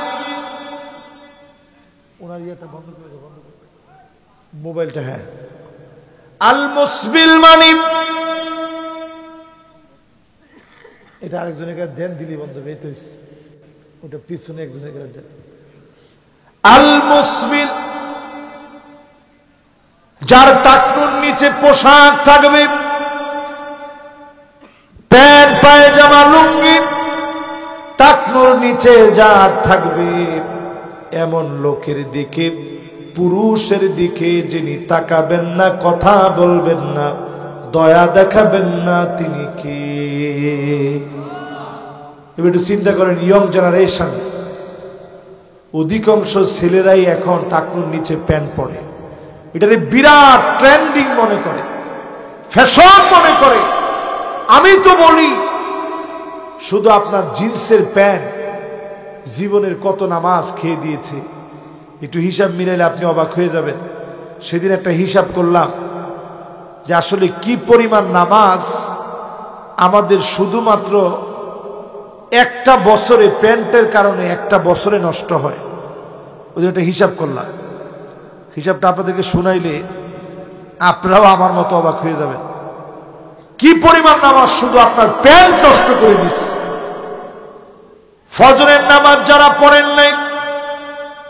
ওনার ইয়েটা বন্ধ করে দাও, মোবাইলটা। হ্যাঁ, আল মুসবিল মানে এটা আরেকজনের দেন, দিলি বন্ধ হবে, এই তো ওটা পিছনে একজনের দেন। আল মুসবিল, যার টাকনুর নিচে পোশাক থাকবে, প্যান্ট পায়জামা লুঙ্গি, টাকনুর নিচে যার থাকবে, এমন লোকের দিকে, পুরুষের দিকে যিনি তাকাবেন না, কথা বলবেন না, দয়া দেখাবেন না, তিনি কে? এবার একটু চিন্তা করেন, ইয়ং জেনারেশন অধিকাংশ ছেলেরাই এখন টাকনুর নিচে প্যান্ট পরে, এটারে বিরাট ট্রেন্ডিং মনে করে, ফ্যাশন মনে করে। আমি তো বলি, শুধু আপনার জিন্সের প্যান্ট জীবনের কত নামাজ খেয়ে দিয়েছে, একটু হিসাব মিলাইলে আপনি অবাক হয়ে যাবেন। সেদিন একটা হিসাব করলাম যে আসলে কি পরিমাণ নামাজ আমাদের শুধুমাত্র একটা বছরে, প্যান্টের কারণে একটা বছরে নষ্ট হয়। ওই একটা হিসাব করলাম, হিসাবটা আপনাদেরকে শুনাইলে আপনারাও আমার মতো অবাক হয়ে যাবেন। কি পরিমাণ নামাজ শুধু আপনার প্যান্ট নষ্ট করে দিচ্ছে। ফজরের নামাজ যারা পড়েন নাই,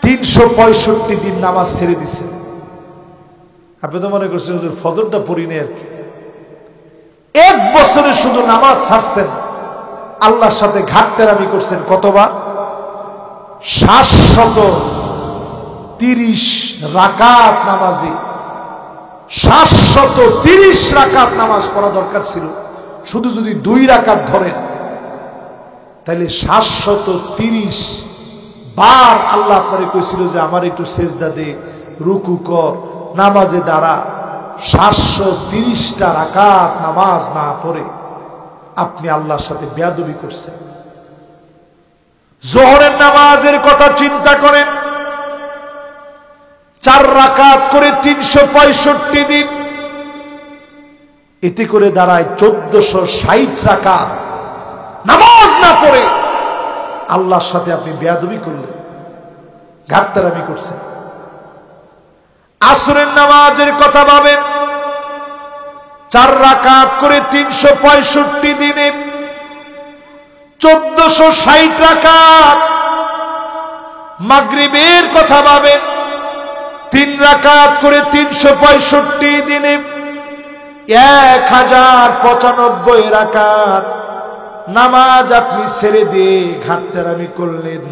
365 দিন নামাজ ছেড়ে দিছে। আপনি তো মনে করছেন হুজুর ফজরটা পড়ি নাই আর কি। 1 বছরে শুধু নামাজ ছাড়ছেন, আল্লাহর সাথে ঘাটতেরামি করছেন কতবার? 730 রাকাত নামাজে, 730 রাকাত নামাজ পড়া দরকার ছিল। শুধু যদি 2 রাকাত ধরেন, তাহলে 730 বার আল্লাহ আপনারে কইছিল যে আমার একটু সেজদা দে, রুকু কর, নামাজে দাঁড়া। 730টা রাকাত নামাজ না পড়ে আপনি আল্লাহর সাথে বেয়াদবি করছেন। যোহরের নামাজের কথা চিন্তা করেন, 4 রাকাত করে 365 দিন, এতে করে দাঁড়ায় 1460 রাকাত নামাজ না পড়ে আল্লাহর সাথে আপনি বেয়াদবি করলেন, ঘাটতারামি করছেন। আসরের নামাজের কথা ভাবেন, 4 রাকাত করে 365 দিনে 1460 রাকাত। মাগরিবের কথা ভাবেন, 3 রাকাত করে 365 দিনে 1095 রাকাত নামাজ আপনি ছেড়ে দিয়ে ঘাটতারামি করলেন।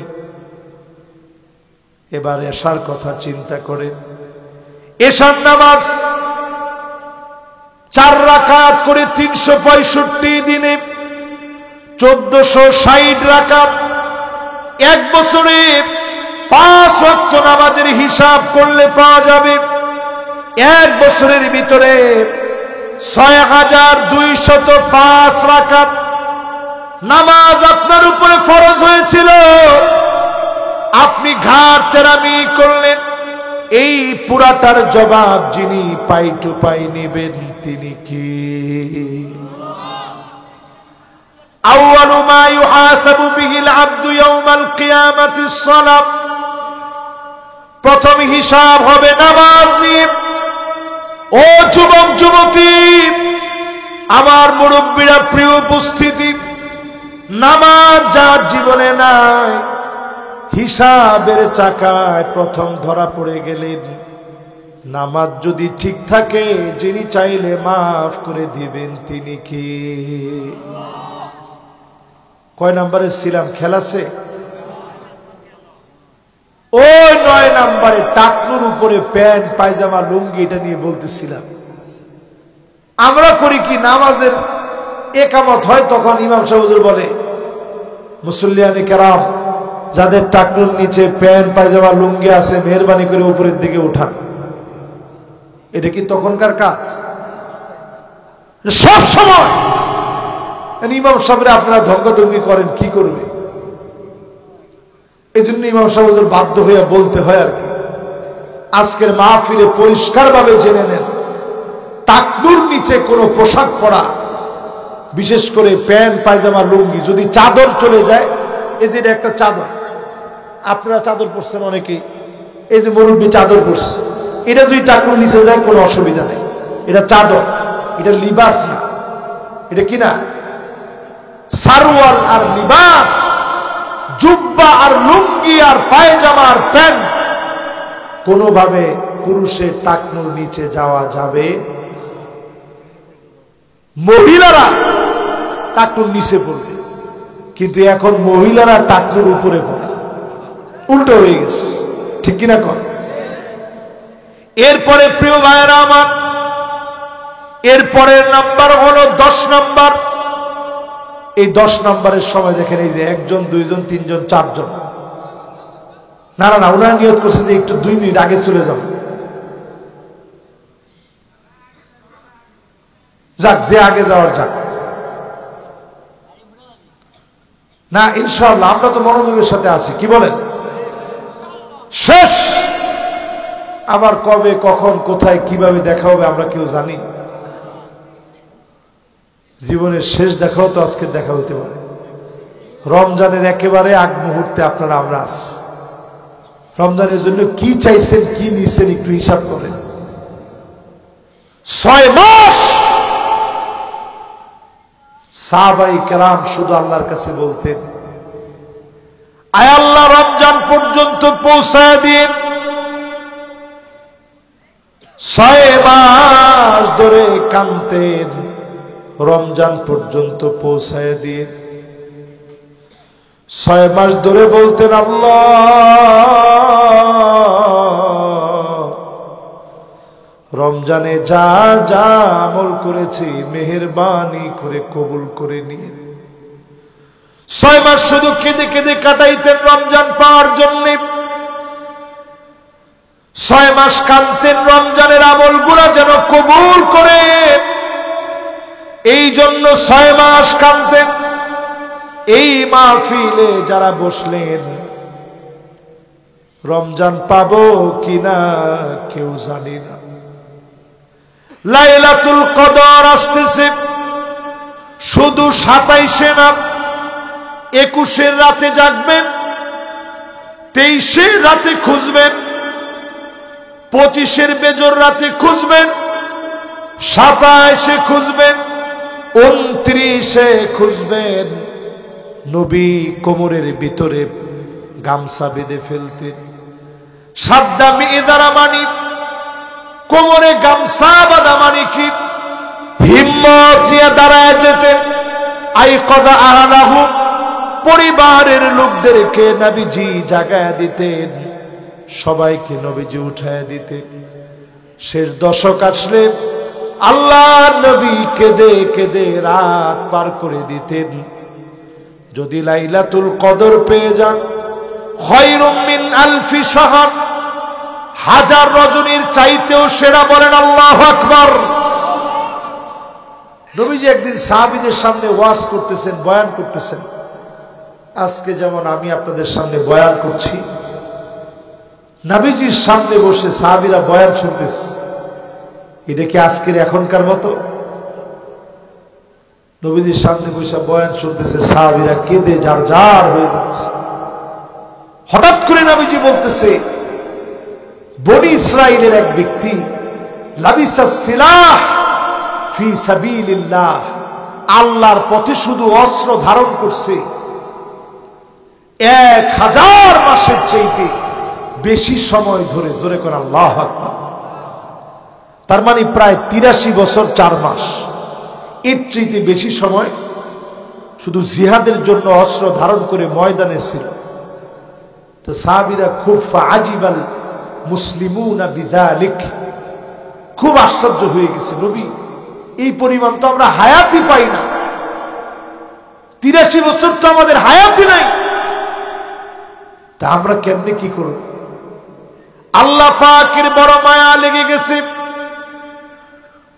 এবার এশার কথা চিন্তা করেন, এশার নামাজ 4 রাকাত করে 365 দিনে 1460 রাকাত। 1 বছরে 5 ওয়াক্ত নামাজের হিসাব করলে পাওয়া যাবে 1 বছরের ভিতরে 6205 রাকাত নামাজ আপনার উপরে ফরজ হয়েছিল। আপনি ঘাটতারামি করলেন। এই পুরাটার জবাব যিনি পাই টু পাই নেবেন তিনি কি? আউয়ালু মা ইউহাসাবু বিহিল আবদু ইয়াউমাল কিয়ামাতিস সালাত। প্রথম হিসাব হবে নামাজ নিয়ে। ও যুবক যুবতী, আমার মুরব্বীরা, প্রিয় উপস্থিতি, নামাজ যার জীবনে নাই, হিসাবের চাকায় প্রথম ধরা পড়ে গেলেন। নামাজ যদি ঠিক থাকে, যিনি চাইলে মাফ করে দিবেন তিনি কি? কয় নাম্বারে ছিলাম? খেয়াল আছে? ওই 9 নাম্বারে টাকনুর উপরে প্যান্ট পায়জামা লুঙ্গি, এটা নিয়ে বলতেছিলাম। আমরা করি কি, নামাজের একামত হয় তখন ইমাম সাহেব হুজুর বলে, মুসল্লিয়ানে কেরাম যাদের টাকনুর নিচে প্যান্ট পায়জামা লুঙ্গি আছে মেহরবানি করে উপরের দিকে উঠান। এটা কি তখনকার কাজ? সব সময় ইমাম সাহেবরা আপনারা ধঙ্গাধঙ্গি করেন, কি করবে? এই জন্য ইমাম সাহেব বাধ্য হয়ে বলতে হয় আর কি। আজকের মাহফিলে পরিষ্কার ভাবে জেনে নেন, টাকনুর নিচে কোনো পোশাক পরা, বিশেষ করে প্যান্ট পায়জামা লুঙ্গি, যদি চাদর চলে যায়, এই যে একটা চাদর, আপনারা চাদর পরছেন অনেকেই, এই যে মুরব্বী চাদর পরছে, এটা যদি টাকনুর নিচে যায় কোনো অসুবিধা নেই। এটা চাদর, এটা লিবাস না। এটা কি না? সারওয়াল আর লিবাস, জুব্বা আর লুঙ্গি আর পায়জামা আর প্যান্ট, কোনোভাবে পুরুষের টাকনুর নিচে যাওয়া যাবে। মহিলারা টাকনুর নিচে পড়বে, কিন্তু এখন মহিলারা টাকনুর উপরে পড়ে, উল্টো হয়ে গেছে, ঠিক কিনা কর? এরপরে প্রিয় ভাইয়েরা আমার, এরপরের নাম্বার হলো 10 নাম্বার। এই 10 নাম্বারের সময় দেখেন, এই যে 1 জন 2 জন 3 জন 4 জন, না না না, ওনারা নিয়ত করছে যে একটু 2 মিনিট আগে চলে যাব। যাক, যে আগে যাওয়ার যাক না, ইনশাআল্লাহ আমরা তো মনোযোগের সাথে আছি, কি বলেন? শেষ আবার কবে কখন কোথায় কিভাবে দেখা হবে আমরা কেউ জানি? জীবনের শেষ দেখাও তো আজকের দেখা হতে পারে। রমজানের একেবারে আগ মুহূর্তে আপনারা আমরা আছি। রমজানের জন্য কি চাইছেন, কি নিছেন একটু হিসাব করেন। 6 মাস সাহাবায়ে কেরাম শুধু আল্লাহর কাছে বলতেন, আয় আল্লাহ রমজান পর্যন্ত পৌঁছায় দিন। 6 মাস ধরে কাঁদতেন, রমজান পর্যন্ত পৌঁছায় দিন। 6 মাস ধরে বলতেন, আল্লাহ রমজানে যা যা আমল করেছি মেহেরবানি করে কবুল করে নিয়ে। 6 মাস শুধু কেঁদে কেঁদে কাটাইতেন রমজান পাওয়ার জন্য। 6 মাস কাঁদতেন রমজানের আমলগুলা যেন কবুল করে, এই জন্য 6 মাস কাঁদতেন। এই মাহফিলে যারা বসলেন, রমজান পাবো কিনা কেউ জানি না। লাইলাতুল কদর আসতেছে, শুধু 27-এ না, 21-এর রাতে জাগবেন, 23-এর রাতে খুঁজবেন, 25-এর বেজর রাতে খুঁজবেন, 27-এ খুঁজবেন, 29-এ খুঁজবেন। নবী কোমরের ভিতরে গামছা বেঁধে ফেলতেন। সাদ্দা মেয়েদারা মানি কোমরে গামছা বাঁধা মানি কি? হিম্মত নিয়ে দাঁড়ায় যেতেন। আইকদা আহলাহু, পরিবারের লোকদেরকে নবীজি জাগায়া দিতেন, সবাইকে নবীজি উঠায়া দিতেন। শেষ দশক আসলে আল্লাহ নবী কেঁদে কেঁদে রাত পার করে দিতেন। যদি লাইলাতুল কদর পেয়ে যান, খায়রুম মিন আলফি শাহর, 1000 রজনীর চাইতেও সেরা, বলেন আল্লাহু আকবার। নবীজি একদিন সাহাবীদের সামনে ওয়াজ করতেছেন, বয়ান করতেছেন। আজকে যেমন আমি আপনাদের সামনে বয়ান করছি, নবীজির সামনে বসে সাহাবীরা বয়ান শুনতেছে। এটা কি আজকের এখনকার মতো? নবীজির সামনে বসে বয়ান শুনতেছে, সাহাবীরা কেঁদে জারজার হয়ে যাচ্ছে। হঠাৎ করে নবীজি বলতেছে, বনি ইসরাইলের এক ব্যক্তি লাবিসা সিলাহ ফি সাবিলিল্লাহ, আল্লাহর পথে শুধু অস্ত্র ধারণ করছে 1000 মাসের চাইতে বেশি সময় ধরে। জোরে করে আল্লাহু আকবার। তার মানে প্রায় 83 বছর 4 মাস, এর চাইতে বেশি সময় শুধু জিহাদের জন্য অস্ত্র ধারণ করে ময়দানে ছিল। তো সাহাবীরা খুব ফাজিবাল মুসলিমুনা বিযালিক, খুব আশ্চর্য হয়ে গেছে, নবী এই পরিমাণ তো আমরা হায়াতই পাই না, 83 বছর তো আমাদের হায়াতই নাই, তা আমরা কেমনে কি করব? আল্লাহ পাকের বড় মায়া লেগে গেছে,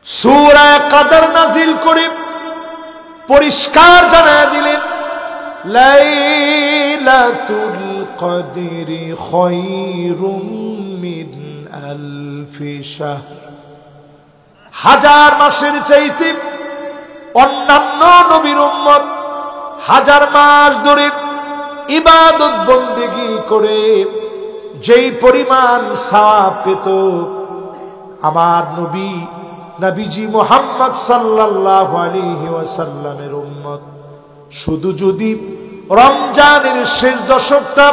সূরা কদর নাজিল করে পরিষ্কার জানায় দিলেন, লাইলাতুল কদরি খায়রুম মিন আলফি শাহর। হাজার মাসের চাইতে অন্যান্য নবীর উম্মত হাজার মাস ধরে ইবাদত বন্দেগী করে যেই পরিমাণ সওয়াব পেত, আমার নবীজি মুহাম্মদ সাল্লাল্লাহু আলাইহি ওয়াসাল্লামের উম্মত শুধু যদি রমজানের শেষ দশকটা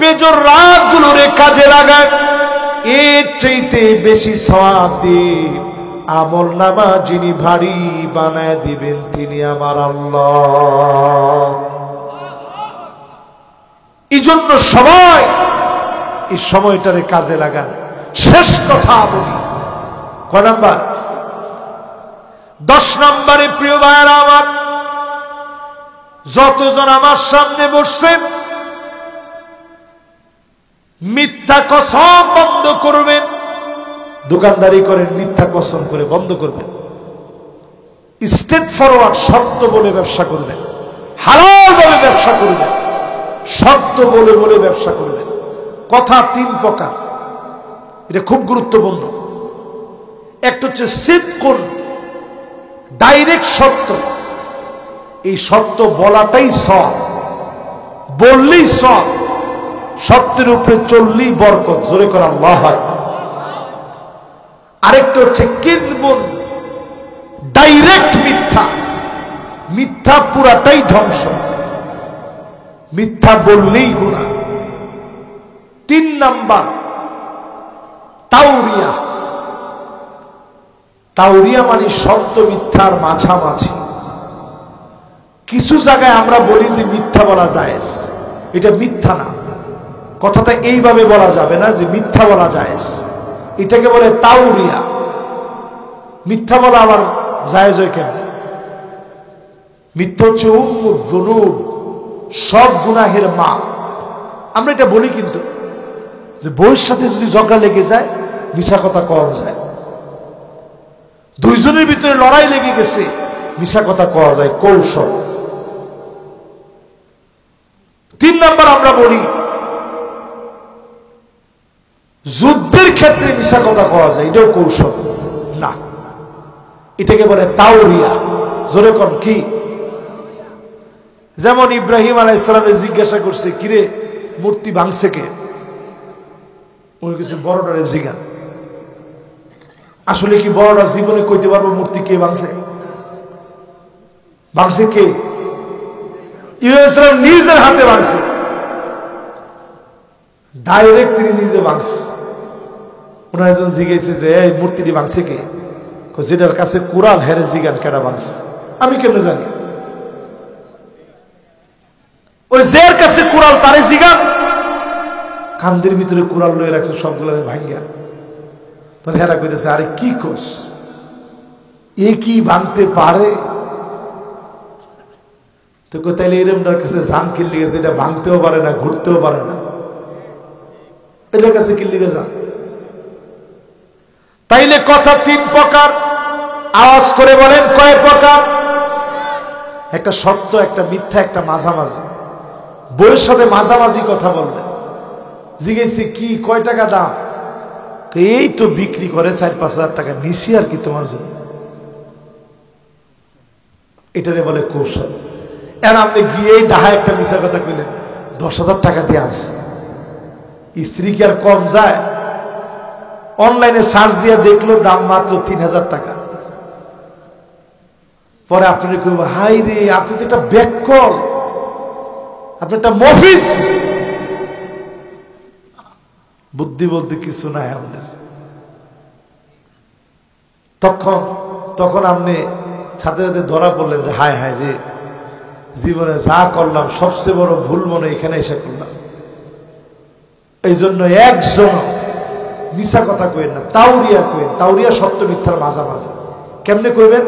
বেজর রাতগুলোরে কাজে লাগায়, এর চাইতে বেশি সওয়াব দিয়ে আমলনামা যিনি ভারী বানায় দিবেন তিনি আমার আল্লাহ। এই জন্য এই সময়টারে কাজে লাগান। শেষ কথা বলি, কয় নাম্বার? 10 নম্বরে প্রিয় ভাইয়েরা আমার, যতজন আমার সামনে বসছেন মিথ্যা কসম বন্ধ করবেন। দোকানদারি করেন, মিথ্যা কসম করে বন্ধ করবেন। স্ট্রেট ফরওয়ার্ড সত্য বলে ব্যবসা করবেন, হালাল ভাবে ব্যবসা করবেন, সত্য বলে বলে ব্যবসা করবেন। কথা 3 প্রকার, এটা খুব গুরুত্বপূর্ণ। একটা হচ্ছে সিদকুন, ডাইরেক্ট সত্য। এই সত্য বলাটাই সওয়াব, বললেই সওয়াব, সত্যের উপরে চললেই বরকত। জোরে করে আল্লাহু আকবার। আরেকটা হচ্ছে কিযবুন, ডাইরেক্ট মিথ্যা। মিথ্যা পুরাটাই ধ্বংস, মিথ্যা বললেই গুনাহ। 3 নাম্বার তাওরিয়া। তাওরিয়া মানে সত্য মিথ্যার মাঝামাঝি। কিছু জায়গায় আমরা বলি যে মিথ্যা বলা জায়েজ, এটা মিথ্যা না। কথাটা এইভাবে বলা যাবে না যে মিথ্যা বলা জায়েজ, এটাকে বলে তাওরিয়া। মিথ্যা বলা আবার জায়েজ হয় কেন? মিথ্যা হচ্ছে উম্মুয যুনুব, সব গুনাহের মা। আমরা এটা বলি কিন্তু যে বউয়ের সাথে যদি ঝগড়া লেগে যায় মিছা কথা কওয়া যায়, দুইজনের ভিতরে লড়াই লেগে গেছে মিছা কথা কওয়া যায়, কৌশল। 3 নাম্বার আমরা বলি যুদ্ধের ক্ষেত্রে মিছা কথা কওয়া যায়, এটাও কৌশল না, এটাকে বলে তাওরিয়া। জোরে কোন কি? যেমন ইব্রাহিম আলাইহিস সালামকে জিজ্ঞাসা করছে, কিরে মূর্তি ভাঙছে কে? উনি কিছু বড়টারে জিজ্ঞান, আসলে কি বড়টা জীবনে কইতে পারবো মূর্তি কে ভাঙছে? ভাঙছে কে? ইব্রাহিম নিজের হাতে ভাঙছে, ডাইরেক্ট তিনি নিজে ভাঙছে। ওনার একজন জিজ্ঞেস যে এই মূর্তিটি ভাঙছে কে? যেটার কাছে কুড়াল হেরে জিগান কেডা ভাঙছে? আমি কেন জানি? ওই যার কাছে কুড়াল তারে জিগান। কান্দের ভিতরে কুড়াল লয়ে রাখছে সবগুলো ভাঙ্গিয়া। তখন হেরা কইতেছে, আরে কি কোস, এ কি ভাঙতে পারে? তো তাইলে এরমটার কাছে জান কিল্লি গেছে, এটা ভাঙতেও পারে না, ঘুরতেও পারে না, এটার কাছে কিল্লি গেছে। তাইলে কথা 3 প্রকার। আওয়াজ করে বলেন কয় প্রকার? একটা সত্য, একটা মিথ্যা, একটা মাঝামাঝি। বইয়ের সাথে মাঝামাঝি কথা বলবেন। জিজ্ঞেসি কি কয় টাকা দাম? এই তো বিক্রি করে 4-5 হাজার টাকা, নিছি আর কি তোমার জন্য। এটারে বলে কৌশল। আর আপনি গিয়ে ডাহা একটা মিশা কথা কইলেন, 10,000 টাকা দিয়ে আসছে। স্ত্রী কি আর কম যায়? অনলাইনে সার্চ দিয়ে দেখলো দাম মাত্র 3,000 টাকা। পরে আপনি কইব, হাই রে, আপনি যে একটা ব্যাককল, আপনি একটা মফিস। বুদ্ধি বলতে কিছু নাই আমাদের। তখন আপনি সাথে সাথে ধরা পড়লেন যে হায় হায় রে, জীবনে যা করলাম সবচেয়ে বড় ভুল মনে এখানে এসে করলাম। এই জন্য একজন মিশা কথা কইেন না, তাওরিয়া কইেন। তাওরিয়া সত্য মিথ্যার মাঝামাঝি। কেমনে কইবেন?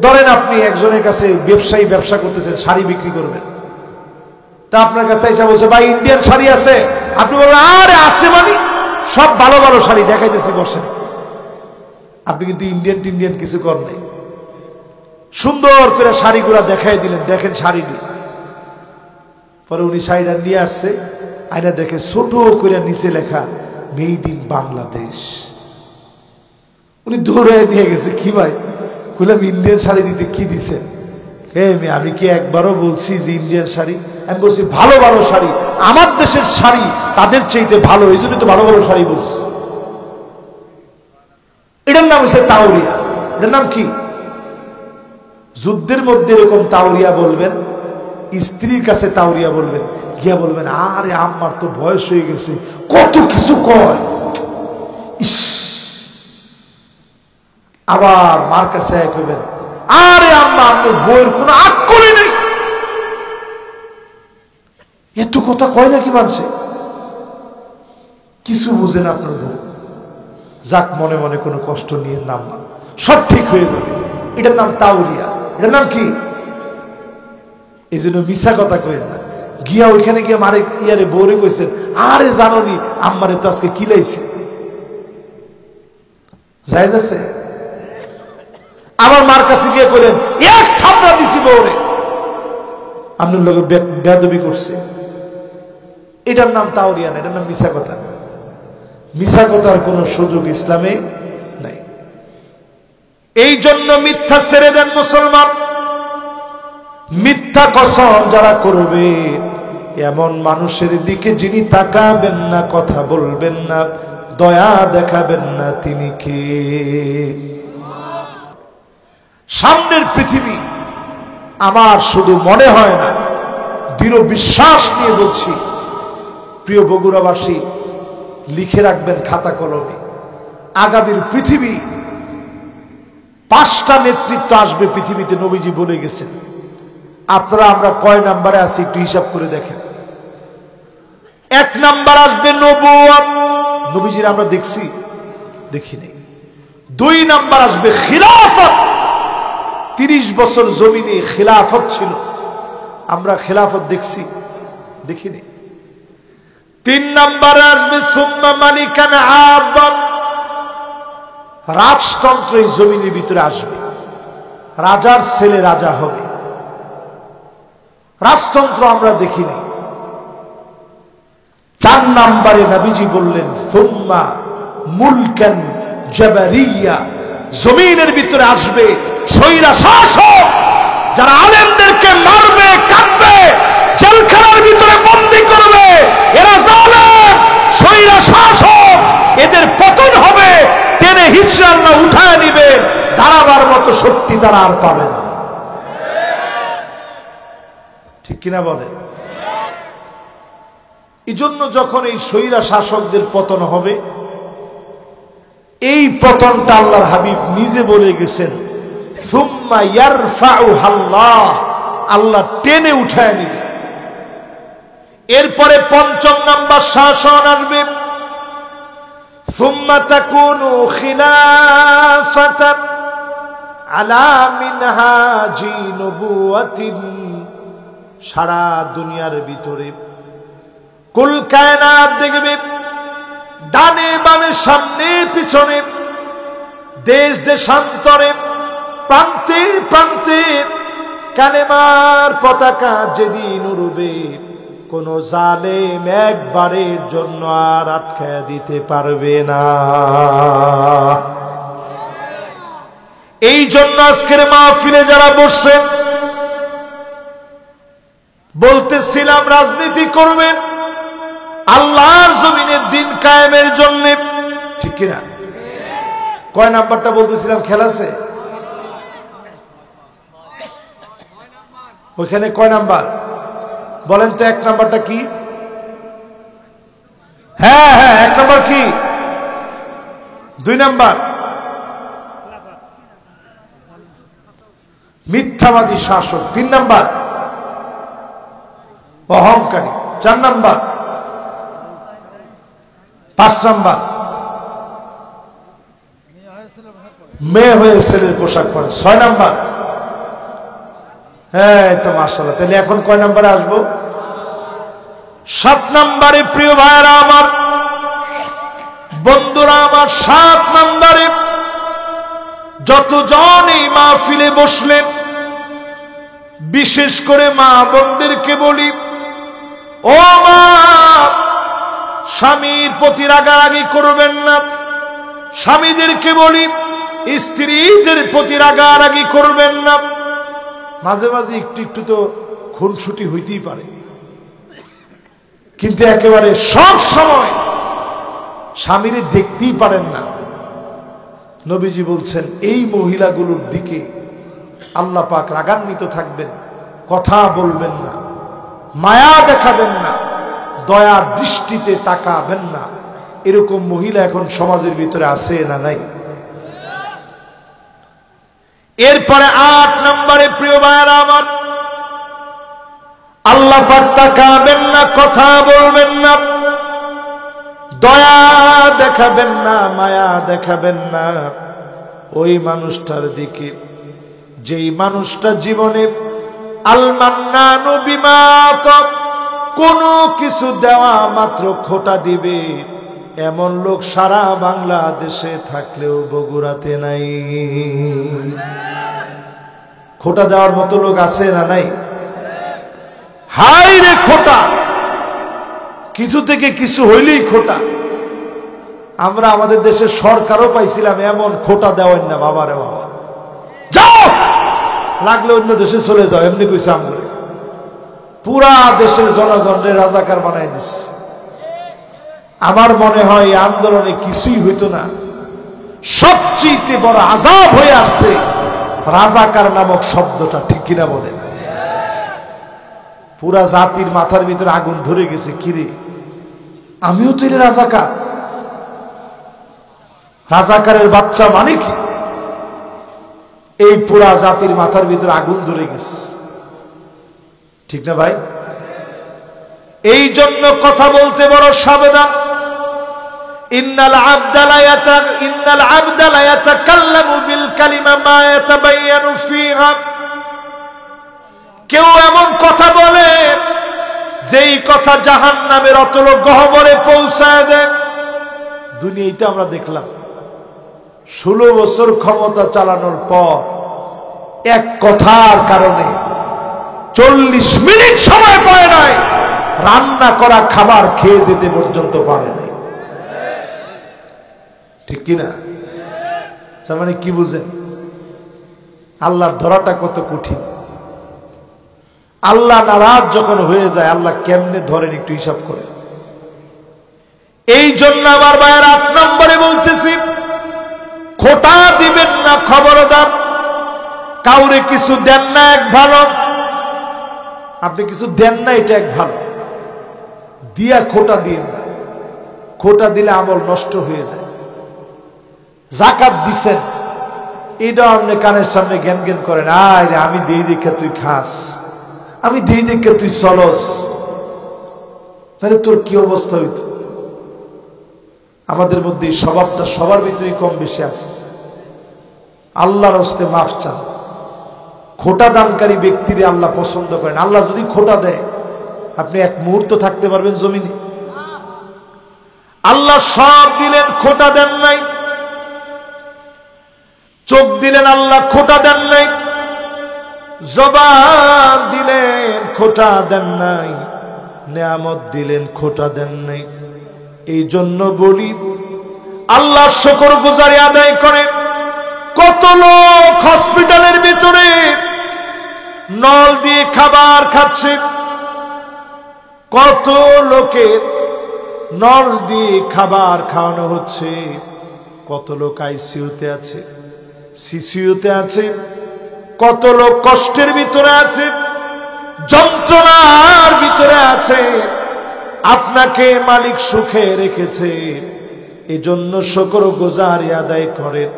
ধরেন আপনি একজনের কাছে ব্যবসা করতেছেন, শাড়ি বিক্রি করবেন। তা আপনার কাছে এসে বলছে ভাই ইন্ডিয়ান শাড়ি আছে, আপনি বলবেন আরে আছে মানে সব ভালো ভালো শাড়ি দেখাইতেছি বসেন। আপনি কিন্তু ইন্ডিয়ান কিছু কর নাই, সুন্দর করে শাড়িগুলা দেখাই দিলেন, দেখেন শাড়ি নেই। পরে উনি শাড়িটা নিয়ে আসছে, আয়না দেখে ছোট করে নিচে লেখা মেড ইন বাংলাদেশ। উনি দৌড়ে নিয়ে গেছে, কি ভাই বললাম ইন্ডিয়ান শাড়ি দিতে কি দিছেন? আমি কি একবারও বলছি যে ইন্ডিয়ান শাড়ি? আমি বলছি ভালো ভালো শাড়ি, আমার দেশের শাড়ি তাদের চাইতে ভালো, এই জন্য তো ভালো ভালো শাড়ি বলছি। এটার নাম হচ্ছে তাওরিয়া। এটার নাম কি? যুদ্ধের মধ্যে এরকম তাওরিয়া বলবেন, স্ত্রীর কাছে তাওরিয়া বলবেন, গিয়া বলবেন আরে আমার তো বয়স হয়ে গেছে, কত কিছু কয়। ইস, আবার মার কাছে কইবেন আরে আম্মা আপনার বইয়ের কোনো আক্কলই নেই। এত কথা কয় নাকি মানুষে? কিছু বুঝে না আপনার বউ। যাক, মনে মনে কোনো কষ্ট নিয়ে নাম না, সব ঠিক হয়ে যাবে। এটার নাম তাওরিয়া। এটার নাম কি? এই জন্য মিশা কথা কইেন না। গিয়া ওইখানে গিয়ে মারে ইয়ারে বউরে কইছেন আরে জানোনি আম্মারে তো আজকে কিলাইছে। যাই যাচ্ছে। আবার মার কাছে গিয়ে কইলেন এক থাপড়া দিছি বউরে, আপনার লোকে বেয়াদবি করছে। এটার নাম তাওরিয়া না, এটার নাম মিশা কথা। মিশা কথার কোন সুযোগ ইসলামে নাই। এই জন্য মিথ্যা ছেড়ে দেন মুসলমান। মিথ্যা কসম যারা করবে, এমন মানুষের দিকে যিনি তাকাবেন না, কথা বলবেন না, দয়া দেখাবেন না, তিনি কে? সামনের পৃথিবী আমার শুধু মনে হয় না, দৃঢ় বিশ্বাস নিয়ে বলছি, প্রিয় বগুড়াবাসী লিখে রাখবেন খাতা কলমে, আগামীর পৃথিবী 5টা নেতৃত্ব আসবে পৃথিবীতে। নবীজি বলে গেছেন। আপনারা আমরা কয় নাম্বারে আছি একটু হিসাব করে দেখেন। 1 নাম্বার আসবে নবুয়ত, নবীজির আমরা দেখছি? দেখি নাই। 2 নাম্বার আসবে খিলাফত, 30 বছর জমিনে খিলাফত ছিল, আমরা খিলাফত দেখছি? দেখি নাই। 3 নাম্বারে আসবে সুম্মা মালিকান আদম, রাজতন্ত্র এই জমিনের ভিতরে আসবে, রাজার ছেলে রাজা হবে। রাজতন্ত্র আমরা দেখিনি। 4 নাম্বারে নবীজি বললেন সুম্মা মুলকান জাবারিয়া, জমিনের ভিতরে আসবে স্বৈরা শাসক, যারা আলেমদেরকে মারবে, কাটবে, জেলখানার ভিতরে বন্দী করবে। এরা জালেম, স্বৈরা শাসক, এদের পতন হবে, টেনে হিচড়ে আল্লাহ উঠায় নিবে, দাঁড়াবার মতো শক্তি তারা আর পাবে না। ঠিক কিনা বলেন? এই জন্য যখন এই স্বৈরা শাসকদের পতন হবে, এই পতনটা আল্লাহর হাবিব নিজে বলে গেছেন সুম্মা ইয়ারফাউহাল্লাহ, আল্লাহ টেনে উঠায় নিবে। এরপরে 5ম নাম্বার শাসন আসবে সুম্মা তাকুনু খিলাফাতান আলা মিনহাজি নবুওয়াতিন, সারা দুনিয়ার ভিতরে কুল কায়নাত দেখবে, ডানে বামে সামনে পিছনে, দেশ দেশান্তরে, প্রান্তে প্রান্তে কালেমার পতাকা যেদিন উড়বে, কোন জালেম একবারের জন্য আর আটকায় দিতে পারবে না। এই জন্য আজকের মাহফিলে যারা বসছেন, বলতেছিলাম রাজনীতি করবেন আল্লাহর জমিনের দিন কায়েমের জন্য, ঠিক কিনা? কয় নাম্বারটা বলতেছিলাম? খেয়াল আছে? ওইখানে কয় নাম্বার বলেন তো? 1 নাম্বারটা কি? হ্যাঁ হ্যাঁ, 1 নাম্বার কি? 2 নাম্বার মিথ্যাবাদী শাসক, 3 নাম্বার অহংকারী, 4 নাম্বার, 5 নাম্বার মেয়ে হয়ে ছেলের পোশাক পরে, 6 নাম্বার। হ্যাঁ তো মাশাআল্লাহ। তাহলে এখন কয় নাম্বারে আসবো? 7 নম্বরে প্রিয় ভাইরা আমার, বন্ধুরা আমার, 7 নম্বরে যতজন এই মাহফিলে বসলেন, বিশেষ করে মা বোনদেরকে বলি, ও মা, স্বামীর প্রতি রাগারাগি করবেন না। স্বামীদেরকে বলি, স্ত্রীদের প্রতি রাগারাগি করবেন না। মাঝে মাঝে একটু একটু তো খুনসুটি হইতেই পারে, কিন্তু একেবারে সব সময় স্বামীরে দেখতেই পারেন না। নবীজি বলছেন এই মহিলাগুলোর দিকে আল্লাহ পাক রাগান্বিত থাকবেন, কথা বলবেন না, মায়া দেখাবেন না, দয়ার দৃষ্টিতে তাকাবেন না। এরকম মহিলা এখন সমাজের ভিতরে আছে না নাই? এরপরে 8 নম্বরে প্রিয় ভাইরা আমার, আল্লাহ পাক তাকাবেন না, কথা বলবেন না, দয়া দেখাবেন না, মায়া দেখাবেন না ওই মানুষটার দিকে, যেই মানুষটা জীবনে আল মান্নানু বিমা আতা, কোনো কিছু দেওয়া মাত্র খোটা দিবে, এমন লোক সারা বাংলাদেশে থাকলেও বগুড়াতে নাই। খোটা দেওয়ার মতো লোক আছে না নাই? হাই রে খোটা, কিছু থেকে কিছু হইলেই খোটা। আমরা আমাদের দেশের সরকারও পাইছিলাম এমন খোটা দেওয়ার না, বাবা রে বাবা, যাও লাগলে অন্য দেশে চলে যাও, এমনি কইছে আমরা। পুরা দেশের জনগণের রাজাকার বানাই দিচ্ছে। আমার মনে হয় এই আন্দোলনে কিছুই হইতো না, সবচেয়ে বড় আযাব হয়ে আসছে রাজাকার নামক শব্দটা, ঠিক কিনা বলেন? পুরা জাতির মাথার ভিতরে আগুন ধরে গেছে, কিরে আমিও তো এর রাজাকার, রাজাকারের বাচ্চা মানে কি? এই পুরা জাতির মাথার ভিতরে আগুন ধরে গেছে, ঠিক না ভাই? এই জন্য কথা বলতে বড় সাবধান। ইন্নাল আবদা লা ইয়াতাকাল্লামু বিল কালিমা মা ইয়াতাবায়ানু ফিহা, কেউ এমন কথা বলে যেই কথা জাহান্নামের অতল গহ্বরে পৌঁছায় দেয়। দুনিয়াতে আমরা দেখলাম 16 বছর ক্ষমতা চালানোর পর এক কথার কারণে 40 মিনিট সময় পায় নাই, রান্না করা খাবার খেয়ে যেতে পর্যন্ত পারে নাই, ঠিক কিনা? তার মানে কি বুঝেন আল্লাহর ধরাটা কত কঠিন। আল্লাহ নারাজ যখন হয়ে যায়, আল্লাহ কেমনে ধরেন একটু হিসাব করে। এই জন্য আমার ভাইয়ের 8 নম্বরে বলতেছি, খোটা দিবেন না, খবরদার। কাউরে কিছু দেন না এক ভালো, আপনি কিছু দেন না এটা এক ভালো, দিয়া খোটা দিন না। খোটা দিলে আমল নষ্ট হয়ে যায়। যাকাত দিছেন, এটা আপনি কানের সামনে জ্ঞান জ্ঞান করেন, আরে আমি দেই দেখে তুই খাস, আমি দেই দেখে তুই চলস, তাহলে তোর কি অবস্থা হইত? আমাদের মধ্যে এই স্বভাবটা সবার ভিতরে কম বেশি আছে। আল্লাহর হস্তে মাফ চান। খোটা দানকারী ব্যক্তিরে আল্লাহ পছন্দ করেন। আল্লাহ যদি খোটা দেয়, আপনি এক মুহূর্ত থাকতে পারবেন জমিনে? আল্লাহ সব দিলেন, খোটা দেন নাই। চোখ দিলেন, আল্লাহ খোটা দেন নাই। জবান দিলেন, খোটা দেন নাই। নেয়ামত দিলেন, খোটা দেন নাই। এই জন্য বলি, আল্লাহ শুকর গুজারি আদায় করে। কত লোক হসপিটালের ভিতরে নল দিয়ে খাবার খাচ্ছে, কত লোকের নল দিয়ে খাবার খাওয়ানো হচ্ছে, কত লোক আইসিইউতে আছে, সিসিইউতে আছে, কত লোক কষ্টের ভিতরে আছে, যন্ত্রণার ভিতরে আছে। আপনাকে মালিক সুখে রেখেছে, এজন্য শুকর গুজারি আদায় করেন।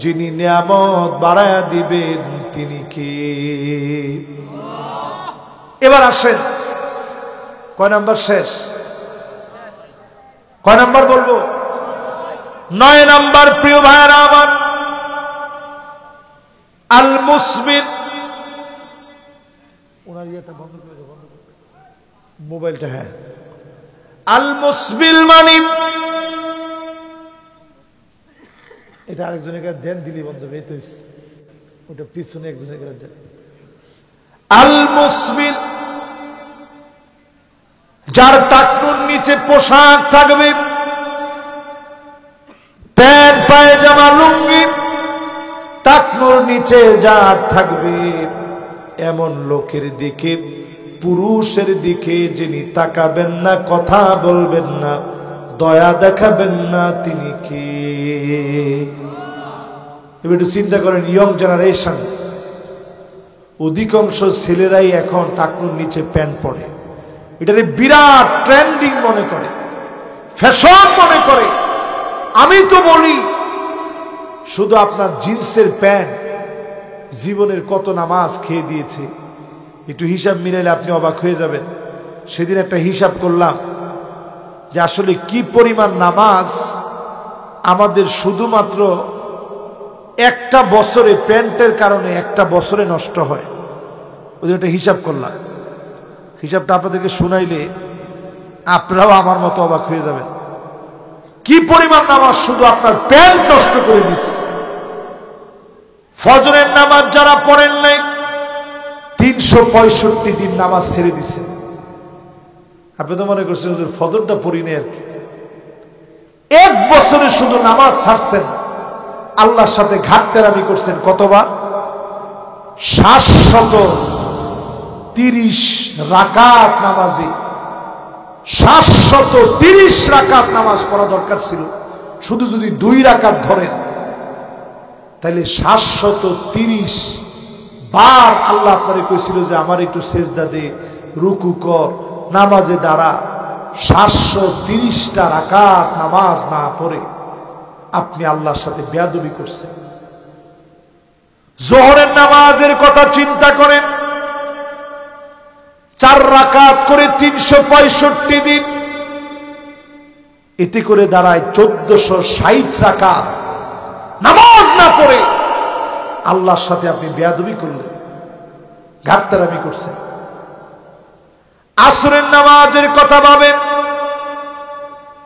যিনি নিয়ামত বাড়ায়া দিবেন তিনি কে? এবার আসেন, কয় নাম্বার শেষ? কয় নাম্বার বলবো? 9 নাম্বার। প্রিয় ভাইরা আমার, আল মুসবির, ওনার ইয়েটা বন্ধ করে দাও, মোবাইলটা। হ্যাঁ, আল মুসবিল মানে এটা আরেকজনের কাছে দেন দিলি বন্ধ এই তো ওটা পিছনে একজনের কাছে দেন। আল মুসবিল যার টাকনুর নিচে পোশাক থাকবে, প্যান্ট পায়জামা লুঙ্গি টাকনুর নিচে যার থাকবে, এমন লোকের দিকে, পুরুষের দিকে যিনি তাকাবেন না, কথা বলবেন না, দয়া দেখাবেন না, তিনি কে? এবার একটু চিন্তা করেন, ইয়ং জেনারেশন অধিকাংশ ছেলেরাই এখন টাকনুর নিচে প্যান্ট পরে, এটাকে বিরাট ট্রেন্ডিং মনে করে, ফ্যাশন মনে করে। আমি তো বলি শুধু আপনার জিন্সের প্যান্ট জীবনের কত নামাজ খেয়ে দিয়েছে, একটু হিসাব মিলাইলে আপনি অবাক হয়ে যাবেন। সেদিন একটা হিসাব করলাম যে আসলে কি পরিমাণ নামাজ আমাদের শুধুমাত্র একটা বছরে, প্যান্টের কারণে একটা বছরে নষ্ট হয়। ওদের একটা হিসাব করলাম, হিসাবটা আপনাদেরকে শুনাইলে আপনারাও আমার মতো অবাক হয়ে যাবেন। কি পরিমাণ নামাজ শুধু আপনার প্যান্ট নষ্ট করে দিস। ফজরের নামাজ যারা পড়েন নাই 365 দিন নামাজ ছেড়ে দিছে। আপনি তো মনে করছেন হুজুর ফজরটা পড়ি নাই আর কি। এক বছরে শুধু নামাজ ছাড়ছেন, আল্লাহর সাথে ঘাটতেরামি করছেন কতবার? 730 রাকাত নামাজে 730 রাকাত নামাজ পড়া দরকার ছিল। শুধু যদি 2 রাকাত ধরেন তাহলে 730 বার আল্লাহ আপনারে কইছিল যে আমার একটু সেজদা দে, রুকু কর, নামাজে দাঁড়া। 730টা রাকাত নামাজ না পড়ে আপনি আল্লাহর সাথে বেয়াদবি করছেন। যোহরের নামাজের কথা চিন্তা করেন, 4 রাকাত করে 365 দিন, এতে করে দাঁড়ায় 1460 রাকাত নামাজ না পড়ে আল্লাহর সাথে আপনি বেয়াদবি করলেন, ঘাটতারামি করছেন। আসরের নামাজের কথা ভাবেন,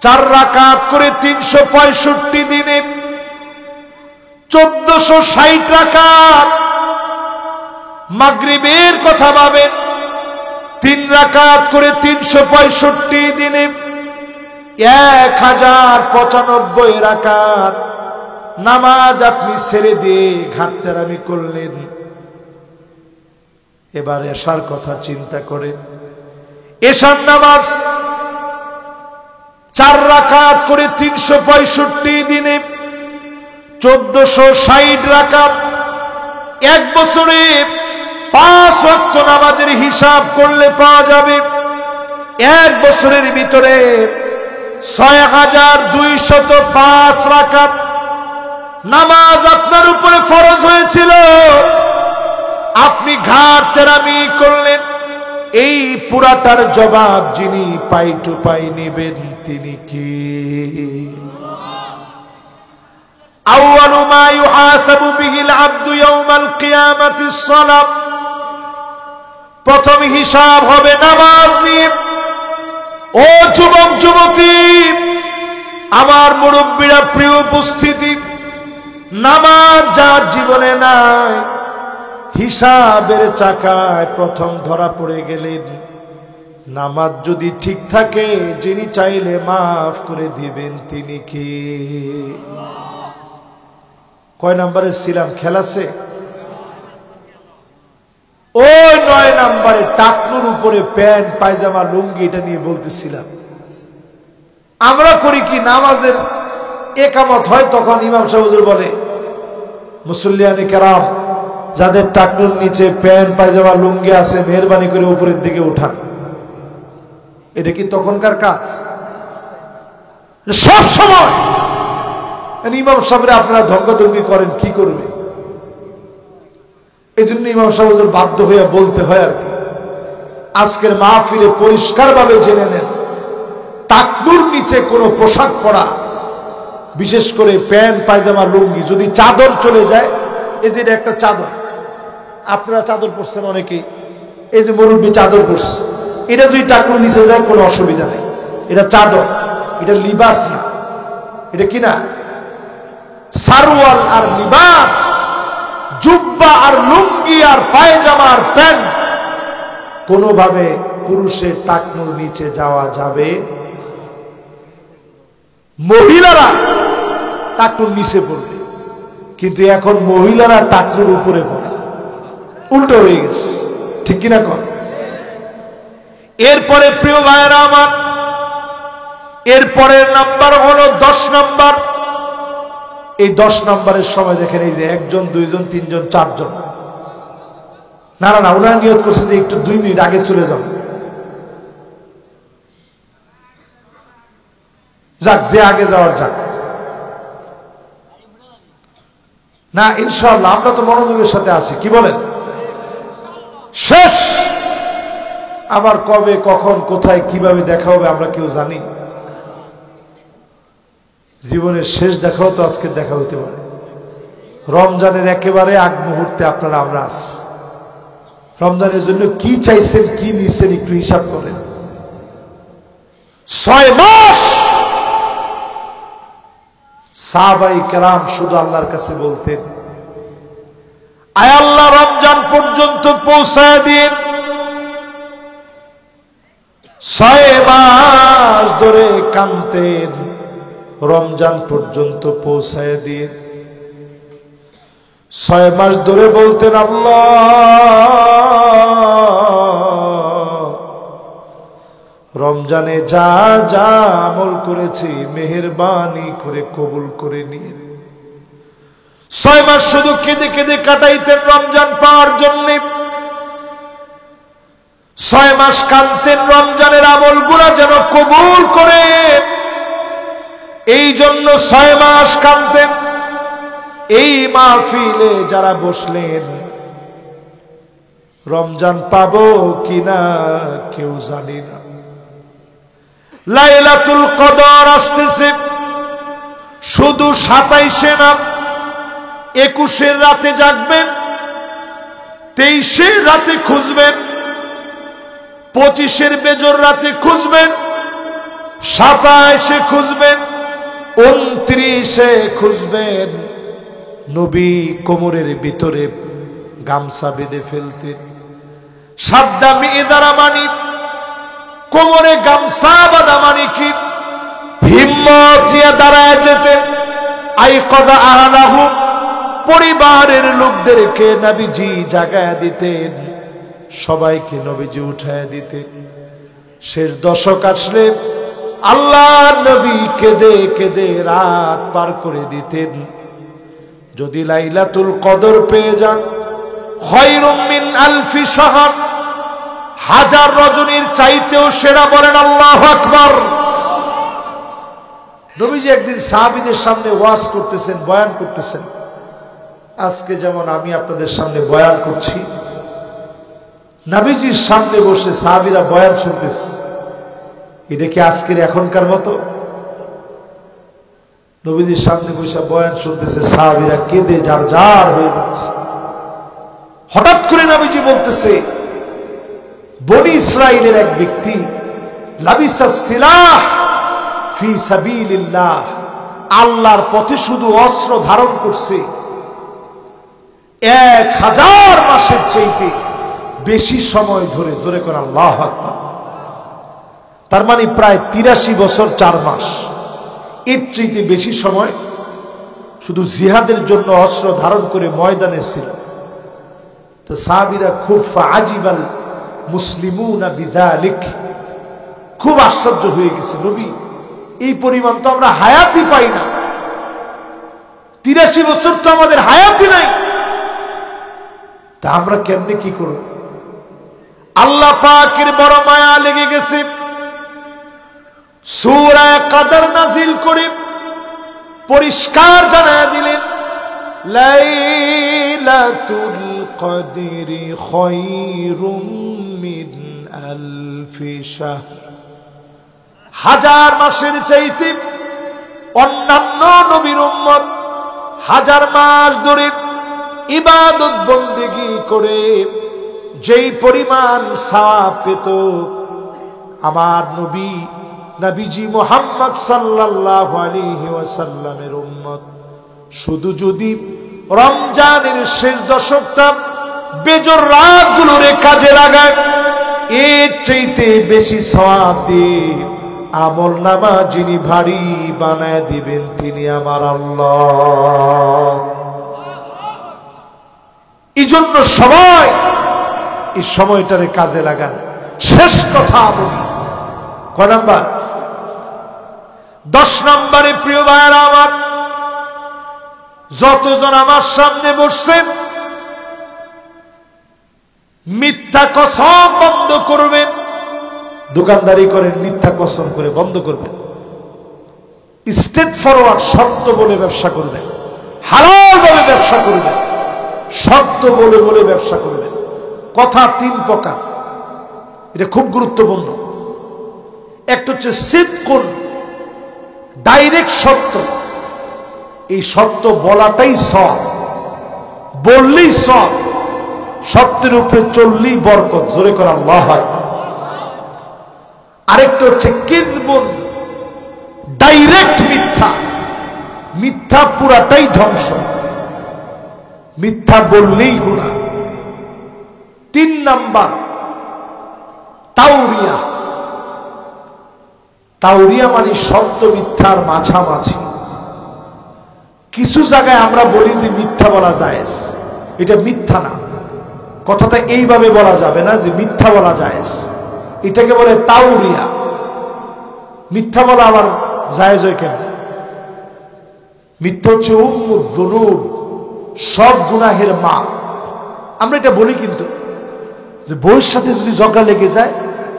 4 রাকাত করে 365 দিনে 1460 রাকাত। মাগরিবের কথা ভাবেন, 3 রাকাত করে 365 দিনে 1095 রাকাত নামাজ আপনি ছেড়ে দিয়ে ঘাটতারামি করলেন। এবার এশার কথা চিন্তা করেন, এশার নামাজ 4 রাকাত করে 365 দিনে 1460 রাকাত। এক বছরে 5 ওয়াক্ত নামাজের হিসাব করলে পাওয়া যাবে এক বছরের ভিতরে 6205 রাকাত নামাজ আপনার উপরে ফরজ হয়েছিল। আপনি ঘাটতেরামি করলেন। এই পুরাটার জবাব যিনি পাই টু পাই নেবেন তিনি কি? আউয়ালু মা ইউহাসাবু বিহিল আবদু ইয়াউমাল কিয়ামাতিস সালাত। প্রথম হিসাব হবে নামাজ নিয়ে। ও যুবক যুবতী, আমার মুরব্বীরা, প্রিয় উপস্থিতি, নামাজ যার জীবনে নাই, হিসাবের চাকায় প্রথম ধরা পড়ে গেলেন। নামাজ যদি ঠিক থাকে, যিনি চাইলে মাফ করে দিবেন তিনি কি? কয় নম্বরে ছিলাম? খেলাছে ওই 9 নম্বরে টাকনুর উপরে প্যান্ট পায়জামা লুঙ্গি, এটা নিয়ে বলতেছিলাম। আমরা করি কি, নামাজের একামত হয় তখন ইমাম সাহেব হুজুর বলে, মুসল্লিয়ানে কেরাম, যাদের টাকনুর নিচে প্যান্ট পায়জামা লুঙ্গি আছে মেহরবানি করে উপরের দিকে উঠান। এটা কি তখনকার কাজ? সব সময় ইমাম সাহেবরা আপনারা ধঙ্গাধঙ্গি করেন, কি করবে? এই জন্য ইমাম সাহেব হুজুর বাধ্য হয়ে বলতে হয় আর কি। আজকের মাহফিলে পরিষ্কার ভাবে জেনে নেন, টাকনুর নিচে কোনো পোশাক পরা, বিশেষ করে প্যান্ট পায়জামা লুঙ্গি, যদি চাদর চলে যায়, এই যে একটা চাদর, আপনারা চাদর পরছেন অনেকেই, এই যে মুরব্বী চাদর পরছে, এটা যদি টাকনুর নিচে যায় কোনো অসুবিধা নেই। এটা চাদর, এটা লিবাস না। এটা কি না? সারওয়াল আর লিবাস, জুব্বা আর লুঙ্গি আর পায়জামা আর প্যান্ট, কোনোভাবে পুরুষের টাকনুর নিচে যাওয়া যাবে। মহিলারা টাকনুর নিচে পড়বে, কিন্তু এখন মহিলারা টাকনুর উপরে পড়ে, উল্টো হয়ে গেছে। ঠিক কিনা কর? এরপরে প্রিয় ভাইয়েরা আমার, এরপরের নাম্বার হলো 10 নাম্বার। এই 10 নাম্বারের সময় দেখেন, এই যে 1 জন 2 জন 3 জন 4 জন, না না না, ওনারা নিয়ত করছে যে একটু 2 মিনিট আগে চলে যাও। যাক, যে আগে যাওয়ার যাক না, ইনশাআল্লাহ আমরা তো মনোযোগের সাথে আছি। কি বলেন? শেষ। আবার কবে, কখন, কোথায়, কিভাবে দেখা হবে আমরা কেউ জানি? জীবনের শেষ দেখাও তো আজকে দেখা হতে পারে। রমজানের একেবারে আগ মুহূর্তে আপনারা আমরা আছি। রমজানের জন্য কি চাইছেন, কি নিছেন একটু হিসাব করেন। 6 মাস সাহাবায়ে কেরাম শুধু আল্লাহর কাছে বলতেন, আয় আল্লাহ রমজান পর্যন্ত পৌঁছায় দিন। 6 মাস ধরে কাঁদতেন, রমজান পর্যন্ত পৌঁছায় দিয়ে। 6 মাস ধরে বলতেন, আল্লাহ রমজানে যা যা আমল করেছি মেহেরবানি করে কবুল করে নিয়ে। 6 মাস শুধু কেঁদে কেঁদে কাটাইতেন রমজান পাওয়ার জন্য। 6 মাস কাঁদতেন রমজানের আমলগুলা যেন কবুল করে, এই জন্য 6 মাস কাঁদতেন। এই মাহফিলে যারা বসলেন, রমজান পাবো কিনা কেউ জানি না। লাইলাতুল কদর আসতেছে, শুধু 27-এ না, 21-এর রাতে জাগবেন, 23-এর রাতে খুঁজবেন, 25-এর বেজর রাতে খুঁজবেন, 27-এ খুঁজবেন, 29-এ খুঁজবেন। নবী কোমরের ভিতরে গামছা বেঁধে ফেলতেন। সাদ্দা মেয়েদারা মানি কোমরে গামছা বাঁধা মানে কি? হিম্মত নিয়ে দাঁড়ায় যেতেন। আইকদা আহলাহু, পরিবারের লোকদেরকে নবীজি জাগায়া দিতেন, সবাইকে নবীজি উঠায়া দিতেন। শেষ দশক আসলে আল্লাহ নবী কেঁদে কেঁদে রাত পার করে দিতেন। যদি লাইলাতুল কদর পেয়ে যান, খায়রুম মিন আলফি শাহর, 1000 রজনীর চাইতেও সেরা। বলেন আল্লাহু আকবার। নবীজি একদিন সাহাবীদের সামনে ওয়াজ করতেছেন, বয়ান করতেছেন। আজকে যেমন আমি আপনাদের সামনে বয়ান করছি, নবীজির সামনে বসে সাহাবীরা বয়ান শুনতেছে। এটা কি আজকের এখনকার মতো? নবীজির সামনে বসে বয়ান শুনতেছে, সাহাবীরা কেঁদে যার যার হয়ে যাচ্ছে। হঠাৎ করে নবীজি বলতেছে, বনি ইসরাইলের এক ব্যক্তি লাবিসা সিলাহ ফি সাবিলিল্লাহ, আল্লাহর পথে শুধু অস্ত্র ধারণ করছে 1000 মাসের চাইতে বেশি সময় ধরে। জোরে করে আল্লাহু আকবার। তার মানে প্রায় 83 বছর 4 মাস, এর চাইতে বেশি সময় শুধু জিহাদের জন্য অস্ত্র ধারণ করে ময়দানে ছিল। তো সাহাবীরা খুব ফাজিবাল মুসলিমুনা বিযালিক, খুব আশ্চর্য হয়ে গেছে। নবী, এই পরিমাণ তো আমরা হায়াতি পাই না, 83 বছর তো আমাদের হায়াতি নাই, তা আমরা কেমনে কি করব? আল্লাহ পাকের বড় মায়া লেগে গেছে, সূরা কদর নাজিল করে পরিষ্কার জানায় দিলেন, লাইলাতুল কদরি খায়রুম মিন আলফি শাহর। 1000 মাসের চাইতে অন্যান্য নবীর উম্মত 1000 মাস ধরে ইবাদত বন্দেগী করে যেই পরিমাণ সওয়াব পেত, আমার নবী নবীজি মুহাম্মদ সাল্লাল্লাহু আলাইহি ওয়াসাল্লামের উম্মত শুধু যদি রমজানের শেষ দশকটা বেজর রাতগুলোরে কাজে লাগায়, এর চাইতে বেশি সওয়াব দিয়ে আমলনামা যিনি ভারী বানায় দিবেন তিনি আমার আল্লাহ। এই জন্য সবাই এই সময়টারে কাজে লাগান। শেষ কথা বলি, কয় নাম্বার? 10 নম্বরে প্রিয় ভাইরা আমার, যতজন আমার সামনে বসছেন মিথ্যা কসম বন্ধ করবেন। দোকানদারি করেন, মিথ্যা কসম করে বন্ধ করবেন। স্ট্রেট ফরওয়ার্ড সত্য বলে ব্যবসা করবেন, হালাল ভাবে ব্যবসা করবেন, সত্য বলে বলে ব্যবসা করবেন। কথা 3 প্রকার, এটা খুব গুরুত্বপূর্ণ। একটা হচ্ছে সিদকুন, ডাইরেক্ট সত্য। এই সত্য বলাটাই সওয়াব, বললেই সওয়াব, সত্যের উপরে চললেই বরকত। জোরে করে আল্লাহু আকবার। আরেকটা হচ্ছে কিযবুন, ডাইরেক্ট মিথ্যা। মিথ্যা পুরাটাই ধ্বংস, মিথ্যা বললেই গুনাহ। 3 নাম্বার তাওরিয়া। তাওরিয়া মানে সত্য মিথ্যার মাঝামাঝি। কিছু জায়গায় আমরা বলি যে মিথ্যা বলা জায়েজ, এটা মিথ্যা না। কথাটা এইভাবে বলা যাবে না যে মিথ্যা বলা জায়েজ, এটাকে বলে তাওরিয়া। মিথ্যা বলা আবার জায়েজ হয় কেন? মিথ্যা হচ্ছে উম্মুদ যুনুব, সব গুনাহের মা। আমরা এটা বলি কিন্তু যে বউয়ের সাথে যদি ঝগড়া লেগে যায়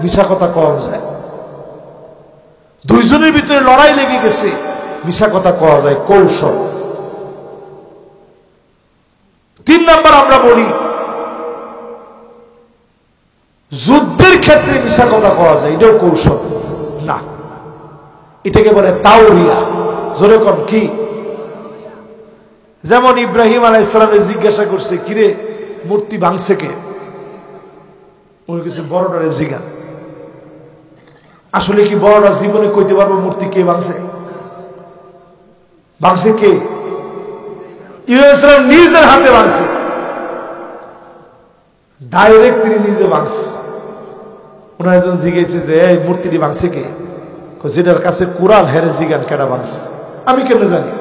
মিছা কথা কওয়া যায়, দুইজনের ভিতরে লড়াই লেগে গেছে মিছা কথা কওয়া যায়, কৌশল। 3 নাম্বার আমরা বলি যুদ্ধের ক্ষেত্রে মিছা কথা কওয়া যায়, এটাও কৌশল না, এটাকে বলে তাওরিয়া। জোরে কোন কি? যেমন ইব্রাহিম আলাইহিস সালামকে জিজ্ঞাসা করছে, কিরে মূর্তি ভাঙছে কে? উনি কিছু বড়টারে জিজ্ঞান। আসলে কি বড়টা জীবনে কইতে পারবো মূর্তি কে ভাঙছে? ভাঙছে কে? ইব্রাহিম সালাম নিজের হাতে ভাঙছে, ডাইরেক্ট তিনি নিজে ভাঙছে। ওনার একজন জিজ্ঞেসে যে এই মূর্তিটি ভাঙছে কে? যেটার কাছে কুড়াল হেরে জিজ্ঞান কেডা ভাঙছে? আমি কেমনে জানি?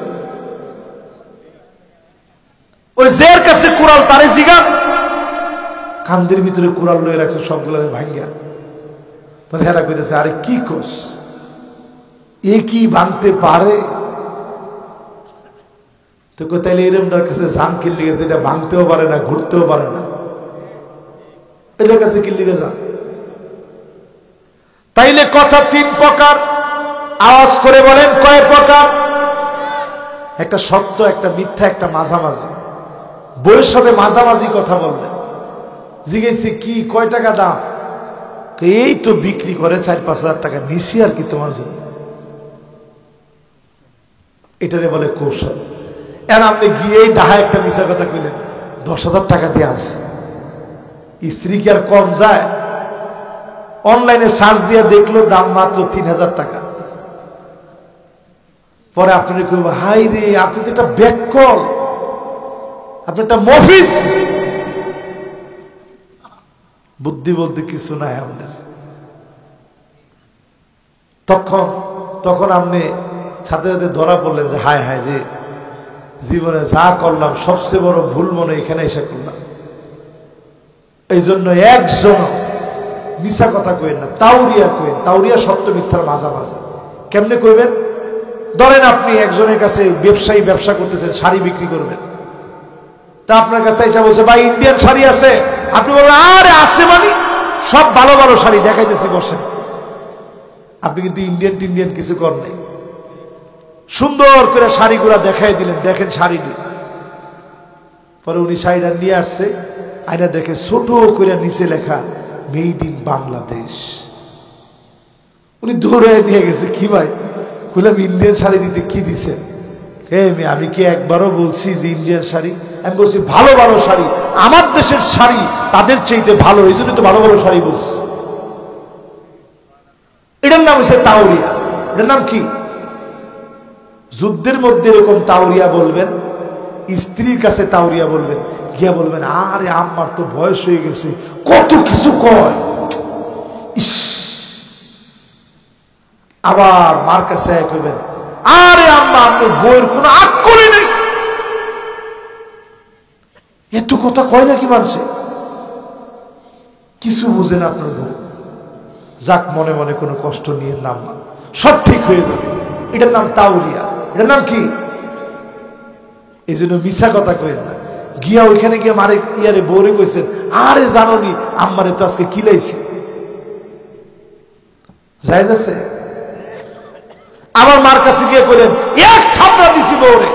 ওই যার কাছে কুড়াল তারে জিজ্ঞান। কান্দের ভিতরে কুড়াল লয়ে রাখছে সবগুলো ভাঙ্গিয়া। তখন হেরা কইতেছে, আরে কি কোস, এ কি ভাঙতে পারে? তো তাইলে এরমটার কাছে জান কিনলে গেছে, এটা ভাঙতেও পারে না, ঘুরতেও পারে না, এটার কাছে কিনলে যান। তাইলে কথা 3 প্রকার। আওয়াজ করে বলেন কয় প্রকার? একটা সত্য, একটা মিথ্যা, একটা মাঝামাঝি। বইয়ের সাথে মাঝামাঝি কথা বলবেন। জিজ্ঞেসি কি, কয় টাকা দাম? এই তো বিক্রি করে 4-5 হাজার টাকা, নিছি আর কি তোমার জন্য। এটারে বলে কৌশল। আর আপনি গিয়েই ডাহা একটা মিশা কথা কইলেন, 10,000 টাকা দিয়ে আসছে। স্ত্রী কি আর কম যায়? অনলাইনে সার্চ দিয়ে দেখলো দাম মাত্র 3,000 টাকা। পরে আপনি কইব, হাই রে, আপনি যে একটা ব্যাককল, আপনি একটা মফিস। বুদ্ধি বলতে কিছু নাই আমাদের। তখন আপনি সাথে সাথে ধরা পড়লেন যে হায় হায় রে, জীবনে যা করলাম সবচেয়ে বড় ভুল মনে এখানে এসে করলাম। এই জন্য একজন মিশা কথা কইেন না, তাওরিয়া কইেন। তাওরিয়া সত্য মিথ্যার মাঝামাঝি। কেমনে কইবেন? ধরেন আপনি একজনের কাছে ব্যবসায়ী ব্যবসা করতেছেন, শাড়ি বিক্রি করবেন। তা আপনার কাছে এসে বলছে, ভাই ইন্ডিয়ান শাড়ি আছে? আপনি বলবেন, আরে আছে মানে, সব ভালো ভালো শাড়ি দেখাইতেছি, বসেন। আপনি কিন্তু ইন্ডিয়ান কিছু করেন নাই, সুন্দর করে শাড়িগুলা দেখাই দিলেন, দেখেন শাড়িটি। পরে উনি শাড়িটা নিয়ে আসছে, আয়না দেখে ছোট করে নিচে লেখা মেড ইন বাংলাদেশ। উনি দৌড়ে নিয়ে গেছে, কি ভাই? বললাম ইন্ডিয়ান শাড়ি দিতে কি দিচ্ছেন? আমি কি একবারও বলছি যে ইন্ডিয়ান শাড়ি? আমি বলছি ভালো ভালো শাড়ি, আমার দেশের শাড়ি তাদের চাইতে ভালো, এই জন্য তো ভালো ভালো শাড়ি বলছি। এটার নাম হচ্ছে তাওরিয়া। এটার নাম কি? যুদ্ধের মধ্যে এরকম তাওরিয়া বলবেন, স্ত্রীর কাছে তাওরিয়া বলবেন, গিয়া বলবেন আরে আম্মার তো বয়স হয়ে গেছে, কত কিছু কয়। ইস, আবার মার কাছে কইবেন আরে আম্মা আপনার বইয়ের কোনো আক্কলই নেই। এত কথা কয় নাকি মানুষে? কিছু বুঝেন আপনার বউ। যাক, মনে মনে কোনো কষ্ট নিয়ে নাম না, সব ঠিক হয়ে যাবে। এটার নাম তাওরিয়া। এটার নাম কি? এই জন্য মিশা কথা কইেন না। গিয়া ওইখানে গিয়ে মারে ইয়ারে বউরে কইছেন আরে জানোনি আম্মারে তো আজকে কিলাইছে। জায়েজ আছে? আবার মার কাছে গিয়ে কইলেন এক থাপড়া দিছি বউরে,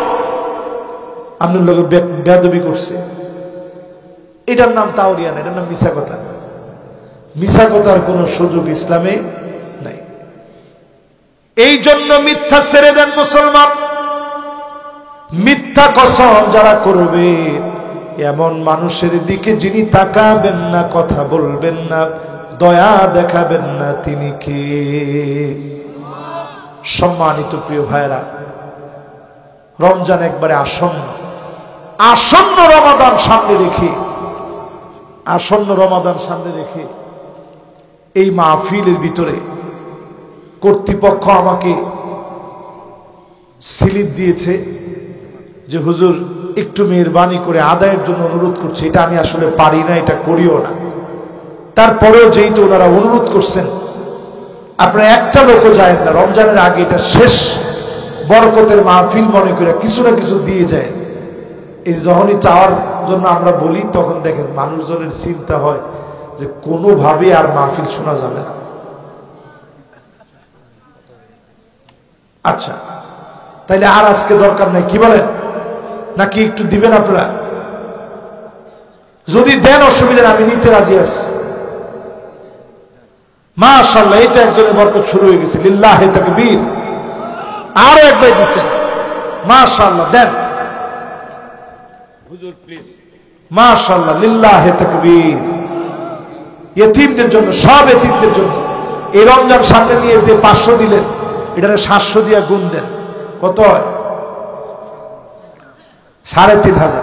আপনার লোক বেয়াদবি করছে। এটার নাম তাওরিয়া না, এটার নাম মিশা কথা। মিশা কথার কোন সুযোগ ইসলামে নাই। এই জন্য মিথ্যা ছেড়ে দেন মুসলমান। মিথ্যা কসম যারা করবে, এমন মানুষের দিকে যিনি তাকাবেন না, কথা বলবেন না, দয়া দেখাবেন না, তিনি কে? সম্মানিত প্রিয় ভাইরা, রমজান একবারে আসন্ন। আসন্ন রমাদান সামনে রেখে, আসন্ন রমাদান সামনে রেখে এই মাহফিলের ভিতরে কর্তৃপক্ষ আমাকে স্লিপ দিয়েছে যে হুজুর একটু মেহেরবানি করে আদায়ের জন্য অনুরোধ করছে। এটা আমি আসলে পারি না, এটা করিও না। তারপরেও যেহেতু ওনারা অনুরোধ করছেন, আপনারা একটা লোকও যায় না রমজানের আগে, এটা শেষ বরকতের মাহফিল মনে করে কিছু না কিছু দিয়ে যায়। এই যখনই চাওয়ার জন্য আমরা বলি, তখন দেখেন মানুষজনের চিন্তা হয় যে কোনোভাবে আর মাহফিল শোনা যাবে না। আচ্ছা, তাইলে আর আজকে দরকার নাই, কি বলেন? নাকি একটু দিবেন আপনারা? যদি দেন অসুবিধা, আমি নিতে রাজি আছি। মাশাআল্লাহ, এটা একজনের বরকত শুরু হয়ে গেছে। লিল্লাহি তাকবীর। আরো একবার দিচ্ছেন, মাশাআল্লাহ, দেন হুজুর প্লিজ। মাশাআল্লাহ, লিল্লাহি তাকবীর। ইতিমদের জন্য, সব ইতিমদের জন্য এই রমজান সামনে নিয়ে যে 500 দিলেন, এটারে 700 দিয়া গুণ দেন, কত হয়? 3500।